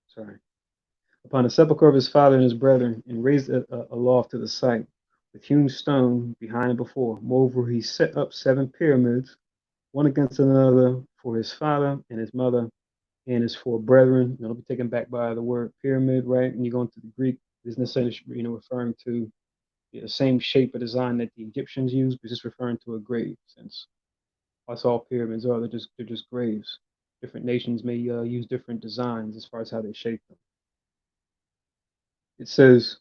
sorry. Upon the sepulchre of his father and his brethren, and raised it aloft to the sight, with hewn stone behind and before. Moreover, he set up 7 pyramids, one against another, for his father and his mother and his 4 brethren. It'll be taken back by the word pyramid, right? And you go into the Greek, it's necessarily referring to the same shape or design that the Egyptians used, but just referring to a grave, since that's all pyramids are. They're just graves. Different nations may use different designs as far as how they shape them. It says,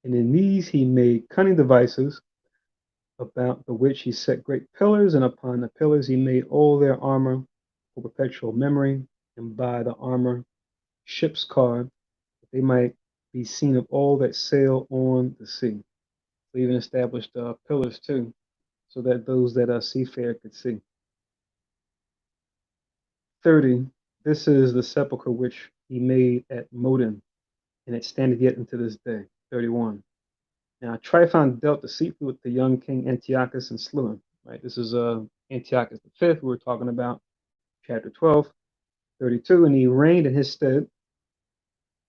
and in these he made cunning devices, about the which he set great pillars, and upon the pillars he made all their armor for perpetual memory, and by the armor ships carved, that they might be seen of all that sail on the sea. So even established pillars too, so that those that are seafarer could see. 30. This is the sepulchre which he made at Modin, and it standeth yet unto this day. 31. Now Tryphon dealt deceitfully with the young king Antiochus and slew him. Right. This is Antiochus the fifth. We were talking about chapter 12, 32, and he reigned in his stead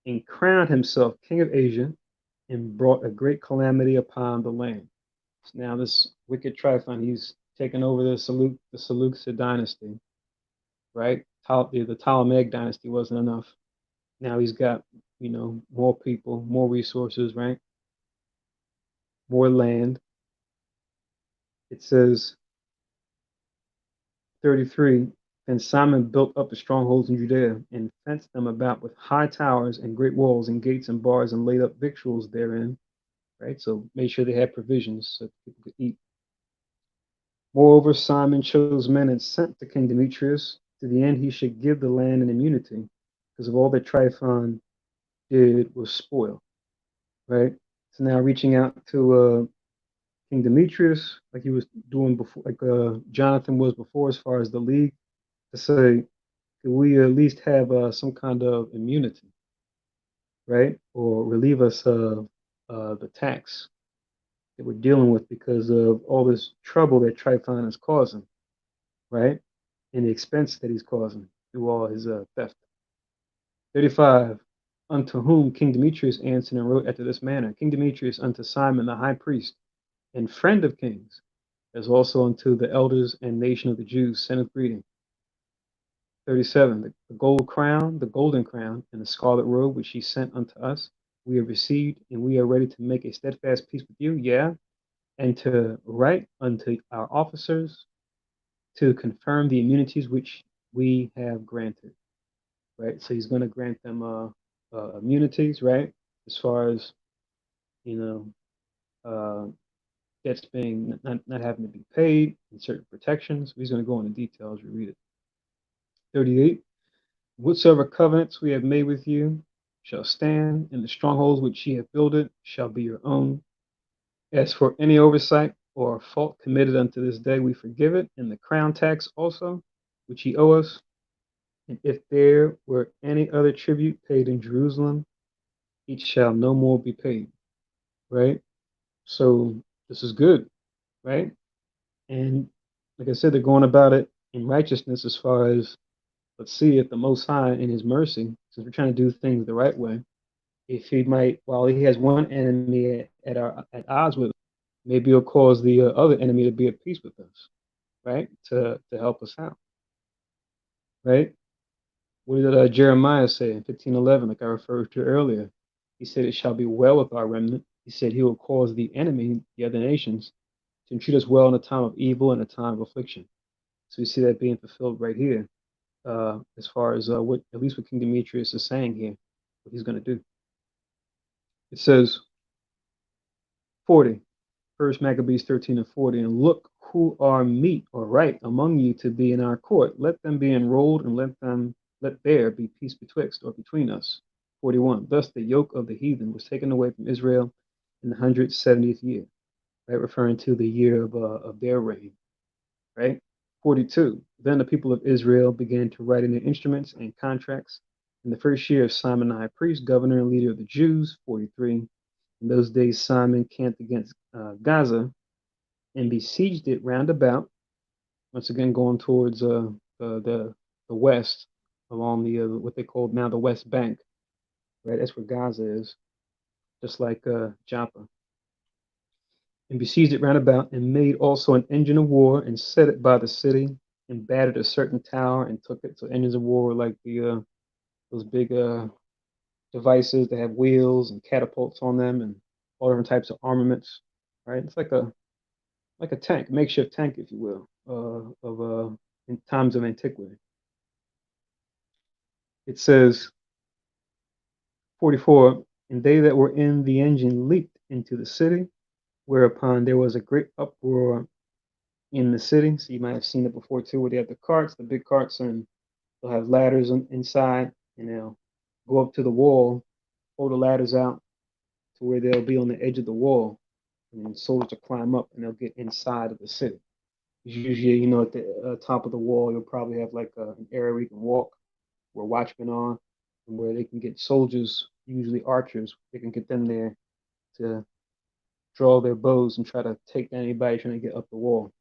and crowned himself king of Asia and brought a great calamity upon the land. So now this wicked Tryphon, he's taken over the Seleucid dynasty, right? The Ptolemaic dynasty wasn't enough. Now he's got, more people, more resources, right? More land. It says 33, and Simon built up the strongholds in Judea and fenced them about with high towers and great walls and gates and bars and laid up victuals therein, right? So made sure they had provisions so people could eat. Moreover, Simon chose men and sent to King Demetrius to the end he should give the land in immunity, because of all that Tryphon did was spoil, right? So now reaching out to King Demetrius, like he was doing before, like Jonathan was before, as far as the league, to say, could we at least have some kind of immunity, right? Or relieve us of the tax that we're dealing with because of all this trouble that Tryphon is causing, right? And the expense that he's causing through all his theft. 35. Unto whom King Demetrius answered and wrote after this manner: King Demetrius unto Simon the high priest and friend of kings, as also unto the elders and nation of the Jews, sendeth greeting. 37. The golden crown, and the scarlet robe which he sent unto us, we have received, and we are ready to make a steadfast peace with you, yeah, and to write unto our officers to confirm the immunities which we have granted. Right, so he's going to grant them immunities, right, as far as you know, debts being not having to be paid and certain protections. He's going to go into details. You read it. 38. Whatsoever covenants we have made with you shall stand, and the strongholds which ye have builded shall be your own. As for any oversight or fault committed unto this day, we forgive it, and the crown tax also, which ye owe us. And if there were any other tribute paid in Jerusalem, it shall no more be paid. Right? So this is good, right? And like I said, they're going about it in righteousness as far as, let's see, if the Most High in His mercy, since we're trying to do things the right way, if He might, while He has one enemy at odds with us, maybe He'll cause the other enemy to be at peace with us, right? To help us out, right? What did Jeremiah say in 15:11, like I referred to earlier? He said, "It shall be well with our remnant." He said, "He will cause the enemy, the other nations, to treat us well in a time of evil and a time of affliction." So we see that being fulfilled right here, as far as what, at least what King Demetrius is saying here, what he's going to do. It says 40, First Maccabees 13 and 40, and look who are meet or right among you to be in our court, let them be enrolled, and let there be peace betwixt or between us. 41. Thus the yoke of the heathen was taken away from Israel in the 170th year, right? Referring to the year of their reign, right? 42. Then the people of Israel began to write in their instruments and contracts in the first year of Simon the high priest, governor and leader of the Jews. 43. In those days, Simon camped against Gaza and besieged it round about. Once again, going towards the west along the what they call now the West Bank, right? That's where Gaza is, just like Joppa. And besieged it round about, and made also an engine of war, and set it by the city, and battered a certain tower, and took it. So engines of war were like the those big devices that have wheels and catapults on them, and all different types of armaments. Right? It's like a tank, makeshift tank, if you will, of in times of antiquity. It says 44, and they that were in the engine leaped into the city, whereupon there was a great uproar in the city. So you might have seen it before too, where they have the carts, the big carts, and they'll have ladders inside, and they'll go up to the wall, pull the ladders out to where they'll be on the edge of the wall, and then soldiers will climb up and they'll get inside of the city. Usually, at the top of the wall, you'll probably have like an area where you can walk, where watchmen are, and where they can get soldiers, usually archers, they can get them there to draw their bows and try to take down anybody trying to get up the wall.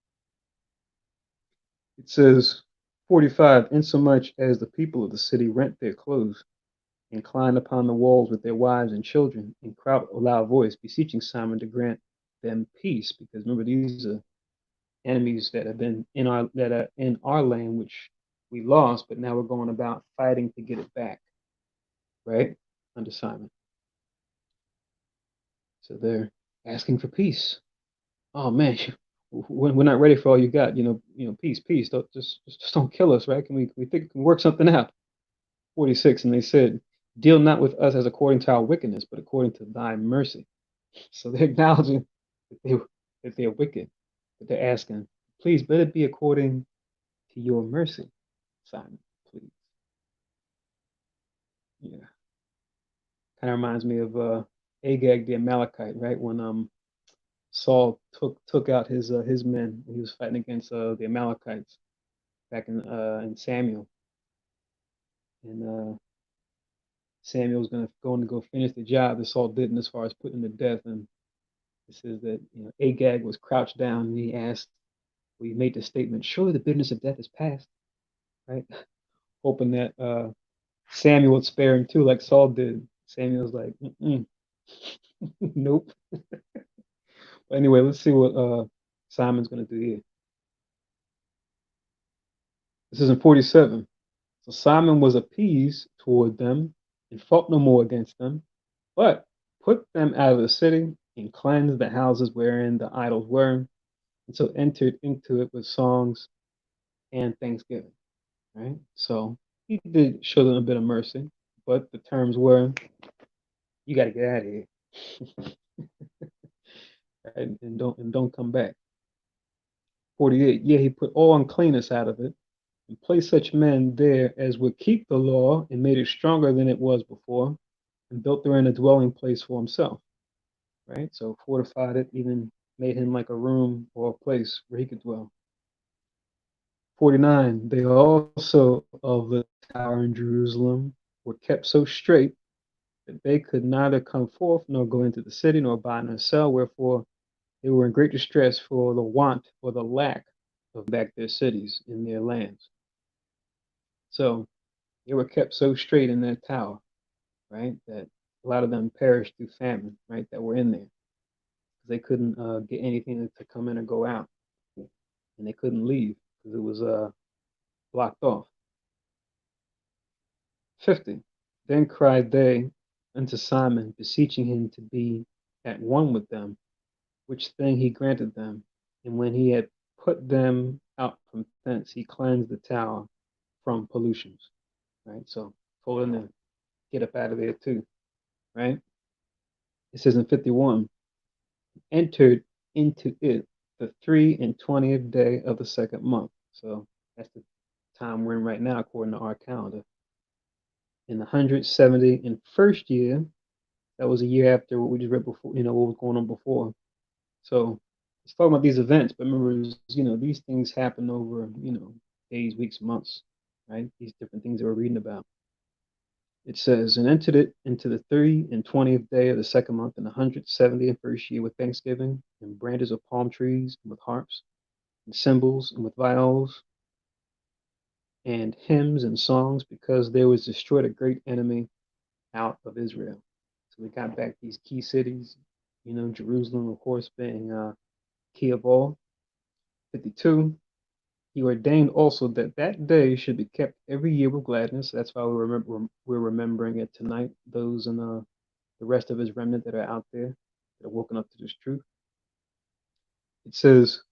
It says 45, insomuch as the people of the city rent their clothes, inclined upon the walls with their wives and children, and cried with a loud voice, beseeching Simon to grant them peace. Because remember, these are enemies that have been that are in our land, which we lost, but now we're going about fighting to get it back, right? Under Simon. So they're asking for peace. Oh man, we're not ready for all you got. Peace. Just don't kill us, right? Can we think we can work something out? 46, and they said, deal not with us as according to our wickedness, but according to thy mercy. So they're acknowledging that they're wicked, but they're asking, please, let it be according to your mercy, Simon, please. Yeah, kind of reminds me of Agag the Amalekite, right? When Saul took out his men when he was fighting against the Amalekites back in Samuel, and Samuel was going to go finish the job that Saul didn't, as far as putting him to death. And it says that Agag was crouched down, and he asked, well, he made the statement, surely the bitterness of death is past, right? Hoping that Samuel would spare him too, like Saul did. Samuel was like, nope. But anyway, let's see what Simon's going to do here. This is in 47. So Simon was appeased toward them and fought no more against them, but put them out of the city and cleansed the houses wherein the idols were, and so entered into it with songs and thanksgiving. Right? So he did show them a bit of mercy, but the terms were, you got to get out of here, right? And don't come back. 48. Yeah, he put all uncleanness out of it, and placed such men there as would keep the law, and made it stronger than it was before, and built therein a dwelling place for himself. Right? So fortified it, even made him like a room or a place where he could dwell. 49. They also of the tower in Jerusalem were kept so straight that they could neither come forth nor go into the city nor buy nor sell, wherefore they were in great distress for the want or the lack of back their cities in their lands. So they were kept so straight in that tower, right, that a lot of them perished through famine, right, that were in there. They couldn't get anything to come in or go out, and they couldn't leave because it was blocked off. 50. Then cried they unto Simon, beseeching him to be at one with them, which thing he granted them. And when he had put them out from thence, he cleansed the tower from pollutions. Right? So told them to get up out of there too. Right? It says in 51, entered into it the 3 and 20th day of the second month. So that's the time we're in right now, according to our calendar. In the 171st year, that was a year after what we just read before, what was going on before. So let's talk about these events. But remember, these things happen over, days, weeks, months, right? These different things that we're reading about. It says, and entered it into the 3 and 20th day of the second month in the 171st year with thanksgiving and branches of palm trees and with harps and cymbals and with viols and hymns and songs, because there was destroyed a great enemy out of Israel. So we got back these key cities, Jerusalem, of course, being key of all. 52. He ordained also that that day should be kept every year with gladness. That's why we're remembering it tonight. Those and the rest of his remnant that are out there that are woken up to this truth. It says,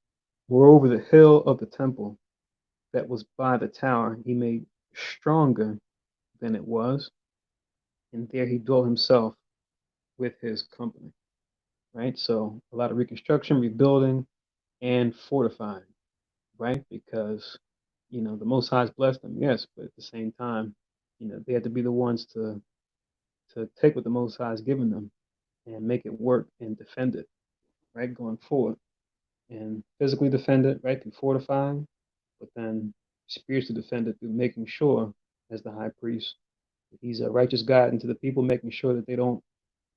moreover, the hill of the temple that was by the tower he made stronger than it was, and there he dwelt himself with his company. Right? So a lot of reconstruction, rebuilding, and fortifying. Right? Because the Most High has blessed them, yes, but at the same time, they had to be the ones to take what the Most High has given them and make it work and defend it, right, going forward, and physically defend it, right, through fortifying, but then spiritually defend it through making sure, as the high priest, that he's a righteous God into the people, making sure that they don't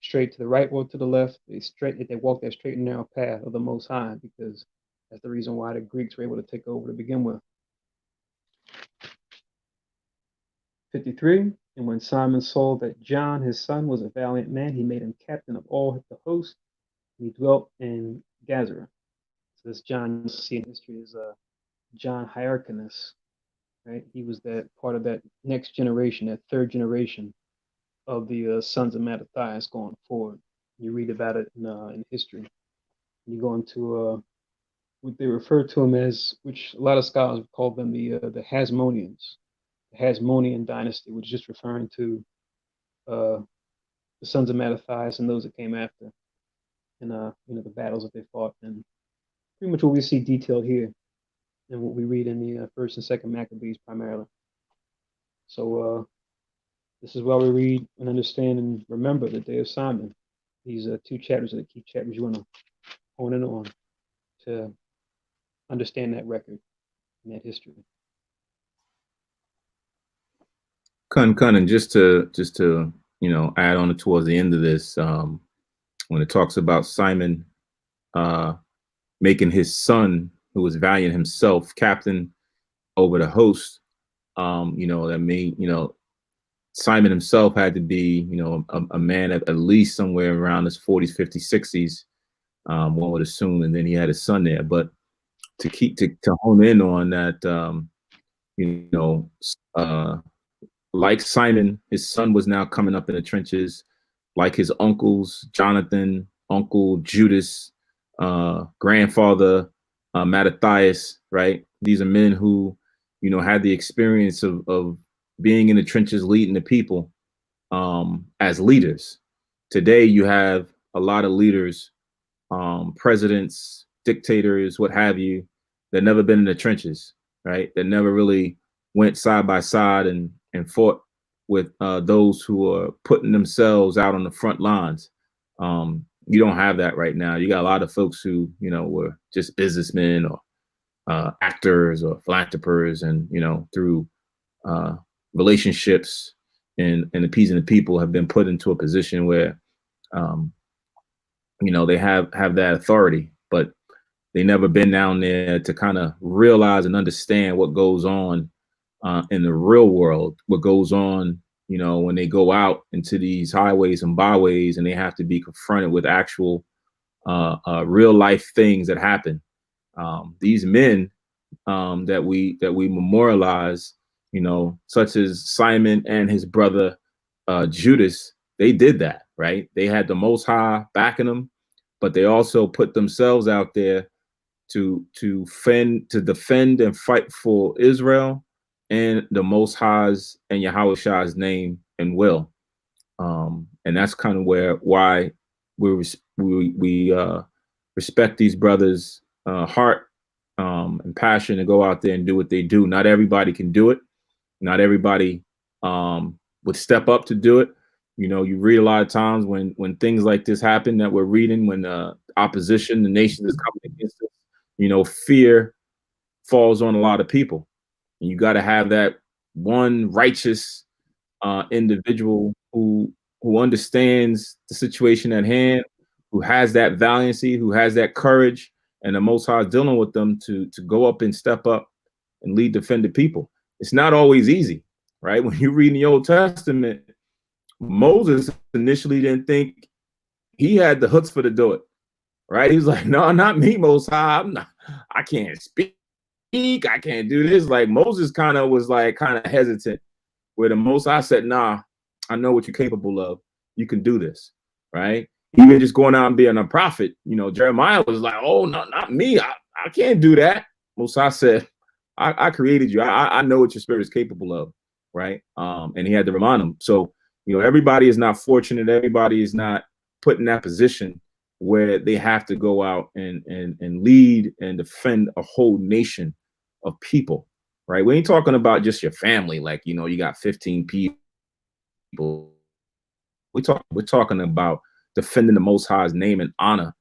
stray to the right or to the left, that they walk that straight and narrow path of the Most High, because that's the reason why the Greeks were able to take over to begin with. 53. And when Simon saw that John, his son, was a valiant man, he made him captain of all the host, and he dwelt in Gazer. So this John you see in history is John Hyrcanus, right? He was that part of that next generation, that third generation of the sons of Mattathias going forward. You read about it in history. You go into what they refer to them as, which a lot of scholars would call them the Hasmoneans, the Hasmonean dynasty, which is just referring to the sons of Mattathias and those that came after, and the battles that they fought, and pretty much what we see detailed here, and what we read in the first and second Maccabees primarily. So this is why we read and understand and remember the Day of Simon. These two chapters are the key chapters you want to hone in on to understand that record and that history. And just to add on towards the end of this, when it talks about Simon making his son, who was valiant himself, captain over the host, that mean Simon himself had to be a man at least somewhere around his 40s, 50s, 60s, one would assume, and then he had his son there. But to hone in on that, like Simon, his son was now coming up in the trenches, like his uncles, Jonathan, uncle Judas, grandfather Mattathias, right? These are men who, had the experience of being in the trenches, leading the people as leaders. Today, you have a lot of leaders, presidents, dictators, what have you, that never been in the trenches, right? That never really went side by side and fought with those who are putting themselves out on the front lines. You don't have that right now. You got a lot of folks who, were just businessmen or actors or philanthropists, and, through relationships and appeasing the people, have been put into a position where, they have that authority, but they never been down there to kind of realize and understand what goes on in the real world, what goes on, when they go out into these highways and byways and they have to be confronted with actual real life things that happen. These men that we memorialize, such as Simon and his brother Judas, they did that, right? They had the Most High backing them, but they also put themselves out there to defend and fight for Israel and the Most High's and Yahweh's name and will. And that's kind of why we respect these brothers heart and passion to go out there and do what they do. Not everybody can do it. Not everybody would step up to do it. You know, you read a lot of times when things like this happen that we're reading, when opposition, the nation is coming against us, you know, fear falls on a lot of people. And you got to have that one righteous individual who understands the situation at hand, who has that valiancy, who has that courage, and the Most High is dealing with them to go up and step up and lead, defend the people. It's not always easy, right? When you read in the Old Testament, Moses initially didn't think he had the chutzpah to do it, right? He was like, "No, not me, Most High. I can't speak. I can't do this." Like Moses kind of was like kind of hesitant. Where the Most High said, "Nah, I know what you're capable of. You can do this," right? Even just going out and being a prophet, you know, Jeremiah was like, "Oh, no, not me. I can't do that." Most High said, I created you. I know what your spirit is capable of, right? And he had to remind him. So, you know, everybody is not fortunate. Everybody is not put in that position where they have to go out and lead and defend a whole nation of people, right? We ain't talking about just your family, like, you know, you got 15 people. We're talking about defending the Most High's name and honor.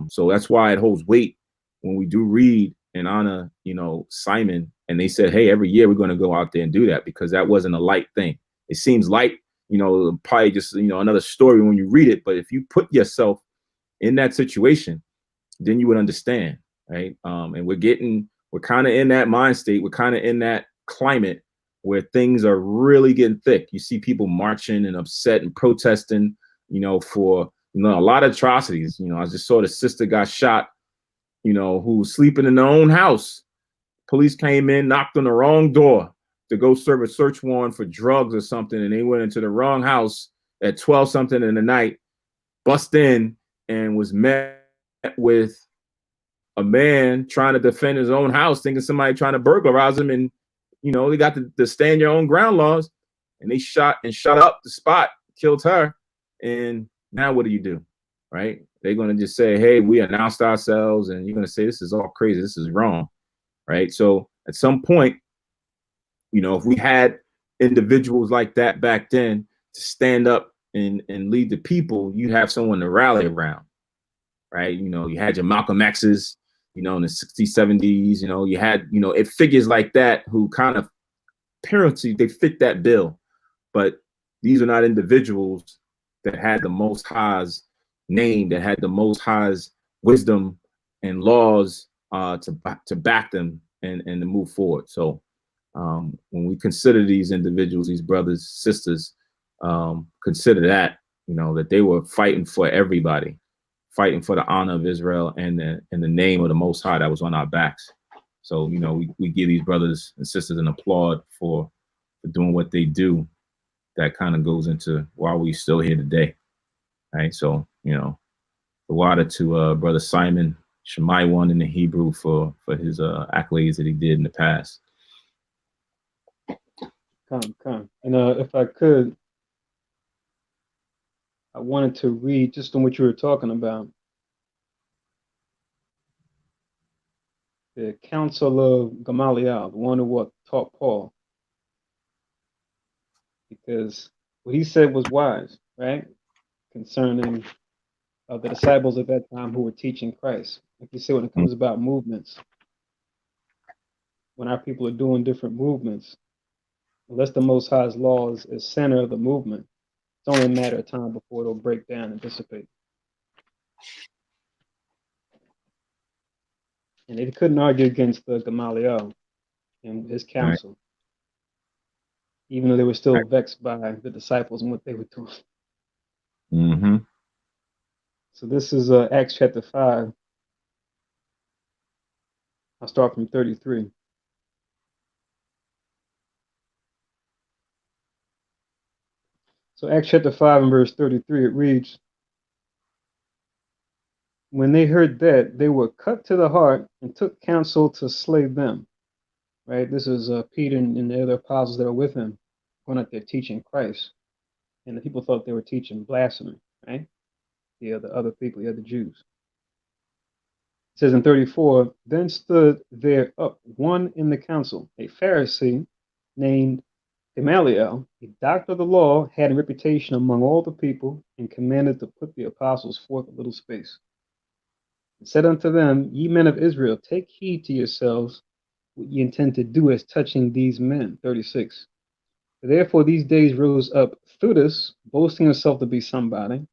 So that's why it holds weight when we do read and honor, you know, Simon. And they said, hey, every year we're going to go out there and do that, because that wasn't a light thing. It seems light, you know, probably just, you know, another story when you read it. But if you put yourself in that situation, then you would understand, right? And we're kind of in that mind state. We're kind of in that climate where things are really getting thick. You see people marching and upset and protesting, you know, for, you know, a lot of atrocities. You know, I just saw the sister got shot, you know, who was sleeping in her own house. Police came in, knocked on the wrong door to go serve a search warrant for drugs or something, and they went into the wrong house at 12 something in the night, bust in, and was met with a man trying to defend his own house, thinking somebody trying to burglarize him. And, you know, they got the stand your own ground laws, and they shot up the spot, killed her. And now what do? Right? They're going to just say, hey, we announced ourselves, and you're going to say, this is all crazy. This is wrong. Right? So at some point, you know, if we had individuals like that back then to stand up and lead the people, you have someone to rally around. Right? You know, you had your Malcolm X's, you know, in the 60s, 70s, you know, you had, you know, it figures like that who kind of apparently they fit that bill. But these are not individuals that had the Most High's name, that had the Most High's wisdom and laws to back them and to move forward. So when we consider these individuals, these brothers, sisters, consider that, you know, that they were fighting for everybody, fighting for the honor of Israel and the name of the Most High that was on our backs. So, you know, we give these brothers and sisters an applaud for doing what they do. That kind of goes into why we still here today. Right. So, you know, the water to Brother Simon Shemai one in the Hebrew for his accolades that he did in the past. Come. And if I could, I wanted to read just on what you were talking about. The counsel of Gamaliel, the one who taught Paul, because what he said was wise, right? Concerning the disciples at that time who were teaching Christ. Like you said, when it comes about movements, when our people are doing different movements, unless the Most High's law is center of the movement, it's only a matter of time before it'll break down and dissipate. And they couldn't argue against the Gamaliel and his counsel, right, even though they were still vexed by the disciples and what they were doing. Mm-hmm. So this is Acts chapter 5. I'll start from 33. So Acts chapter 5 and verse 33, it reads, when they heard that, they were cut to the heart and took counsel to slay them. Right? This is Peter and the other apostles that are with him going out there teaching Christ. And the people thought they were teaching blasphemy, right? The other people, the other Jews. It says in 34, then stood there up one in the council, a Pharisee named Gamaliel, a doctor of the law, had a reputation among all the people, and commanded to put the apostles forth a little space. And said unto them, Ye men of Israel, take heed to yourselves what ye intend to do as touching these men. 36. Therefore these days rose up Theudas, boasting himself to be somebody,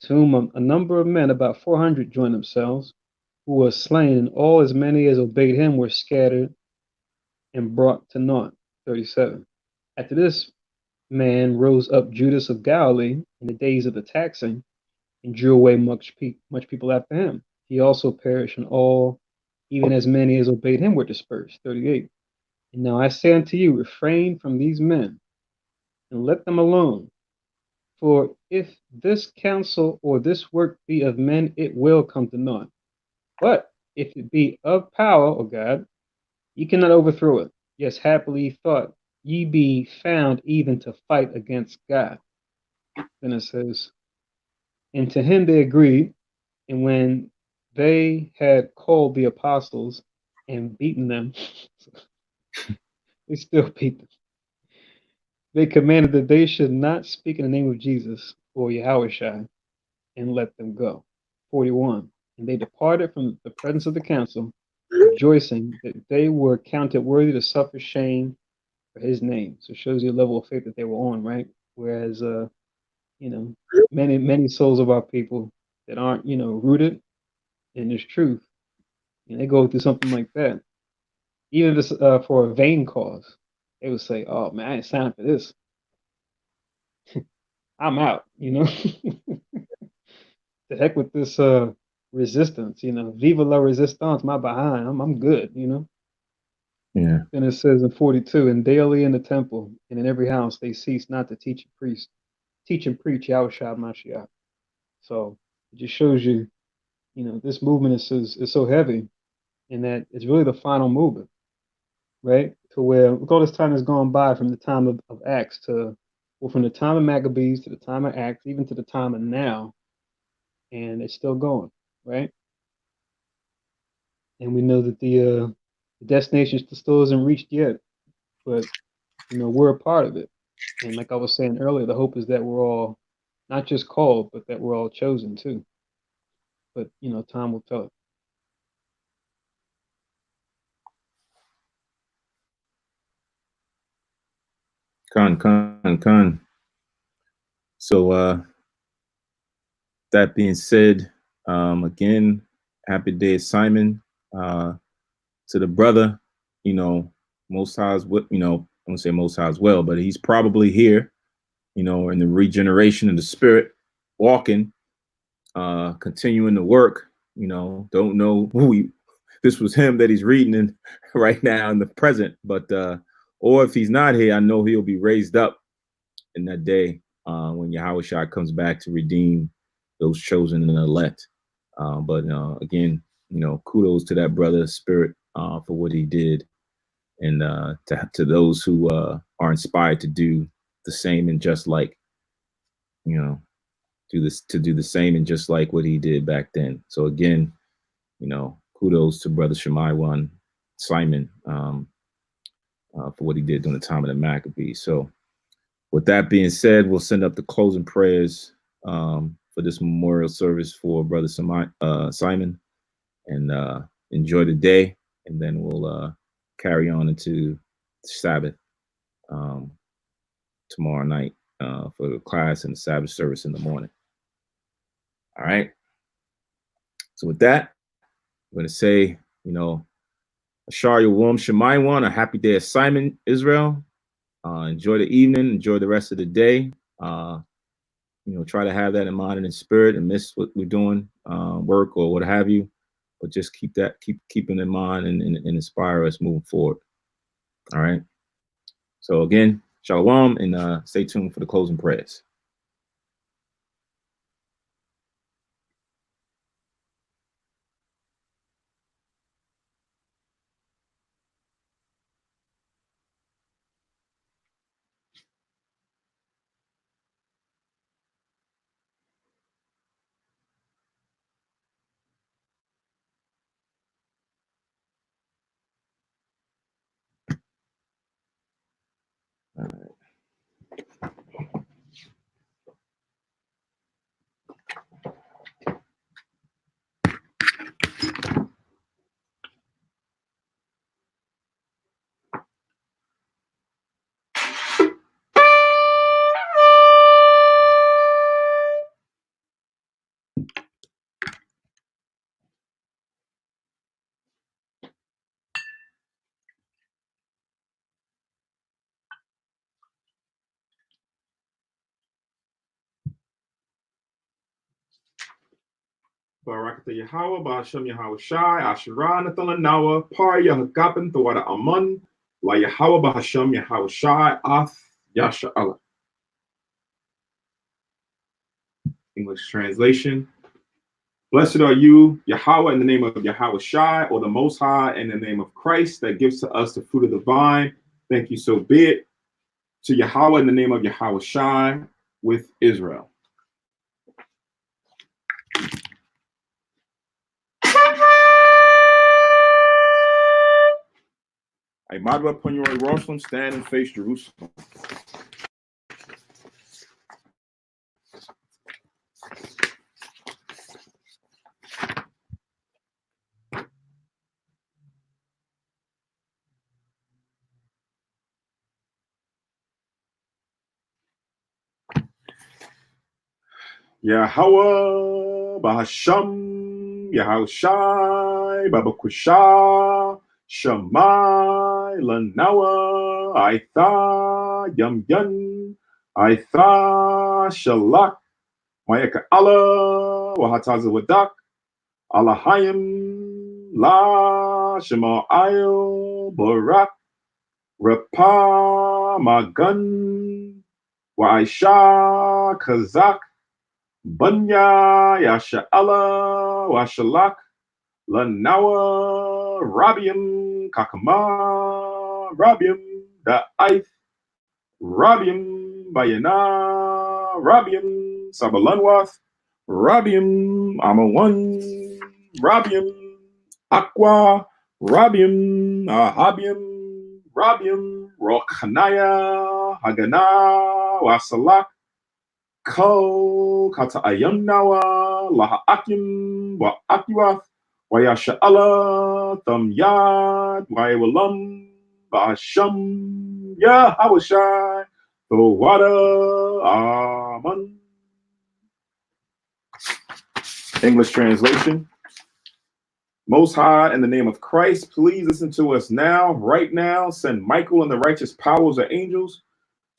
to whom a number of men, about 400, joined themselves, who were slain, and all as many as obeyed him were scattered and brought to naught. 37. After this man rose up Judas of Galilee in the days of the taxing, and drew away much people after him. He also perished, and all, even as many as obeyed him, were dispersed. 38. And now I say unto you, refrain from these men, and let them alone. For if this counsel or this work be of men, it will come to naught. But if it be of power, O God, ye cannot overthrow it. Yes, happily thought ye be found even to fight against God. Then it says, and to him they agreed, and when they had called the apostles and beaten them, they still beat them. They commanded that they should not speak in the name of Jesus or Yahushua, and let them go. 41. And they departed from the presence of the council, rejoicing that they were counted worthy to suffer shame for his name. So it shows you the level of faith that they were on, right? Whereas, many souls of our people that aren't, rooted in this truth, and they go through something like that, even if it's for a vain cause, they would say, "Oh man, I ain't signed for this. I'm out." The heck with this resistance. Viva la resistance, my behind. I'm good. Yeah. And it says in 42, and daily in the temple and in every house they cease not to teach and preach Yahushua Mashiach. So it just shows you, this movement is so heavy, and that it's really the final movement, right? To where look, all this time has gone by from the time of Acts to, well, from the time of Maccabees to the time of Acts, even to the time of now, and it's still going, right? And we know that the destination still isn't reached yet, but we're a part of it. And like I was saying earlier, the hope is that we're all not just called, but that we're all chosen too. But time will tell. Con. So that being said, again, happy day, Simon. To the brother, Most High's what I don't say Most High's well, but he's probably here, in the regeneration of the spirit, walking, continuing to work. Don't know this was him that he's reading in right now in the present, but or if he's not here, I know he'll be raised up in that day when Yahushua comes back to redeem those chosen and elect. But again, kudos to that brother spirit for what he did, and to those who are inspired to do the same and just like, do the same and just like what he did back then. So again, kudos to brother Shemai Simon for what he did during the time of the Maccabees. So with that being said, we'll send up the closing prayers for this memorial service for brother Simon, and enjoy the day, and then we'll carry on into Sabbath tomorrow night for the class and the Sabbath service in the morning. All right. So with that, I'm going to say, Ashar Yawam Shemaiwan, a happy day of Simon, Israel. Enjoy the evening, enjoy the rest of the day. Try to have that in mind and in spirit, and miss what we're doing, work or what have you, but just keeping in mind and inspire us moving forward. All right. So again, shalom, and stay tuned for the closing prayers. Barakata Yahweh, Bahasham Yahweh Shai, Asherah, Nathalanawa, Par Yahagapan, Thawada Amun, La Yahweh, Bahasham Yahweh Shai, Ath Yasha Allah. English translation. Blessed are you, Yahweh, in the name of Yahweh Shai, or the Most High, in the name of Christ, that gives to us the fruit of the vine. Thank you, so be it. To Yahweh, in the name of Yahweh Shai, with Israel. I Madwa Punyoy Rosalind, stand and face Jerusalem. Yahweh, Bahasham, Yahushai, Babakusha, Shamai, Lanawa, Aitha, Yum Yun, Aitha, Shalak, Mayaka Allah, Wahataza Wadak, Alahayim, La, Shema Ayo, Barak, Rapa, Magan, Waisha, Kazak, Bunya, Yasha'Allah, Washalak, Lanawa, Rabium, Kakama, Rabium, Da'ith, Rabium, Bayana, Rabium, Sabalanwath, Rabium, Amawan, Rabium, Aqua, Rabium, Ahabium, Rabium, Rokhanaya, Hagana, Wasalak, Ko Kata Ayamnawa, Laha Akim, Wa Akiwath, Wayasha'Allah, Thum Yad, Wayawalam, Bahasham, Yahawashai, Thawada, Aman. English translation. Most High, in the name of Christ, please listen to us now, right now. Send Michael and the righteous powers of angels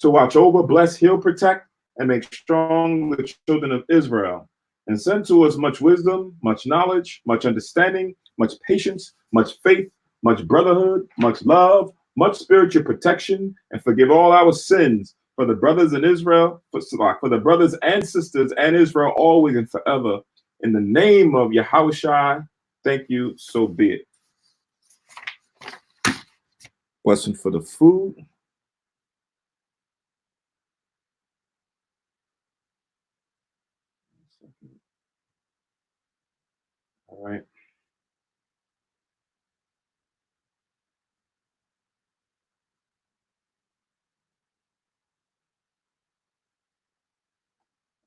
to watch over, bless, heal, protect, and make strong the children of Israel. And send to us much wisdom, much knowledge, much understanding, much patience, much faith, much brotherhood, much love, much spiritual protection, and forgive all our sins for the brothers in Israel, for the brothers and sisters and Israel always and forever. In the name of Yahushua, thank you, so be it. Blessing for the food. All right.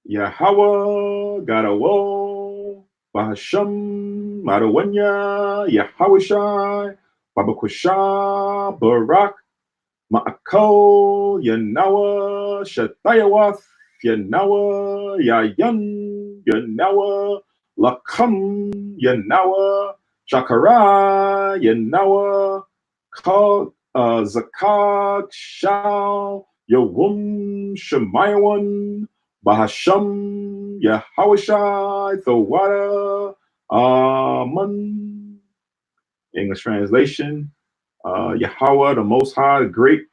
Yahweh, Gadawo, Bahasham, Madawanya, Yahawashai, Babakusha, Barak, Ma'ako, Yanawa, Shatayawath, Yanawa, Yayan, Yanawa, Lakam, Yanawa, Shakara, Yanawa, Zakat, Shal, Yawum, Shemayawan, Bahasham, Yahawashai, Thawada, Aman. English translation. Yahweh, the Most High, the great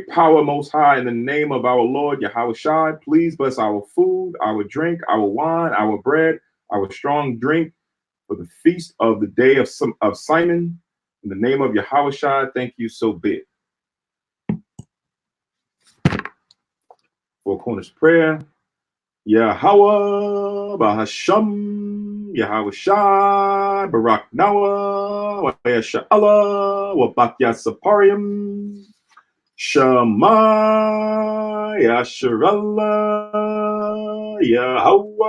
power Most High, in the name of our Lord Yahushua, please bless our food, our drink, our wine, our bread, our strong drink for the feast of the day of Simon. In the name of Yahushua, thank you, so be it. Four Corners Prayer. Yahweh, Bahasham, Yahushua, Barak Nawa, Wa Yasha'Allah, Wa Batya Saparium, Shema, Yasharallah, Yahweh,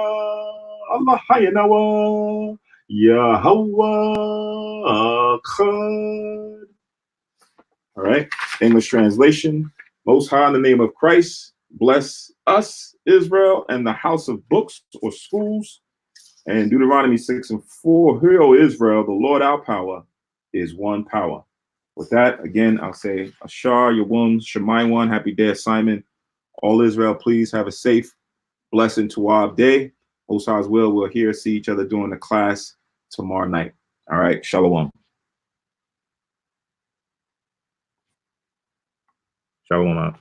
Allah Hayanawa, Yahweh, Akhad. All right, English translation. Most High, in the name of Christ, bless us, Israel, and the house of books or schools. And Deuteronomy 6:4, hear, O Israel, the Lord our power is one power. With that, again, I'll say Ashar, Yawum, Shemai one, happy day, Simon. All Israel, please have a safe, blessed Tawab day. Osai's will, we'll see each other during the class tomorrow night. All right. Shalom. Shalom out.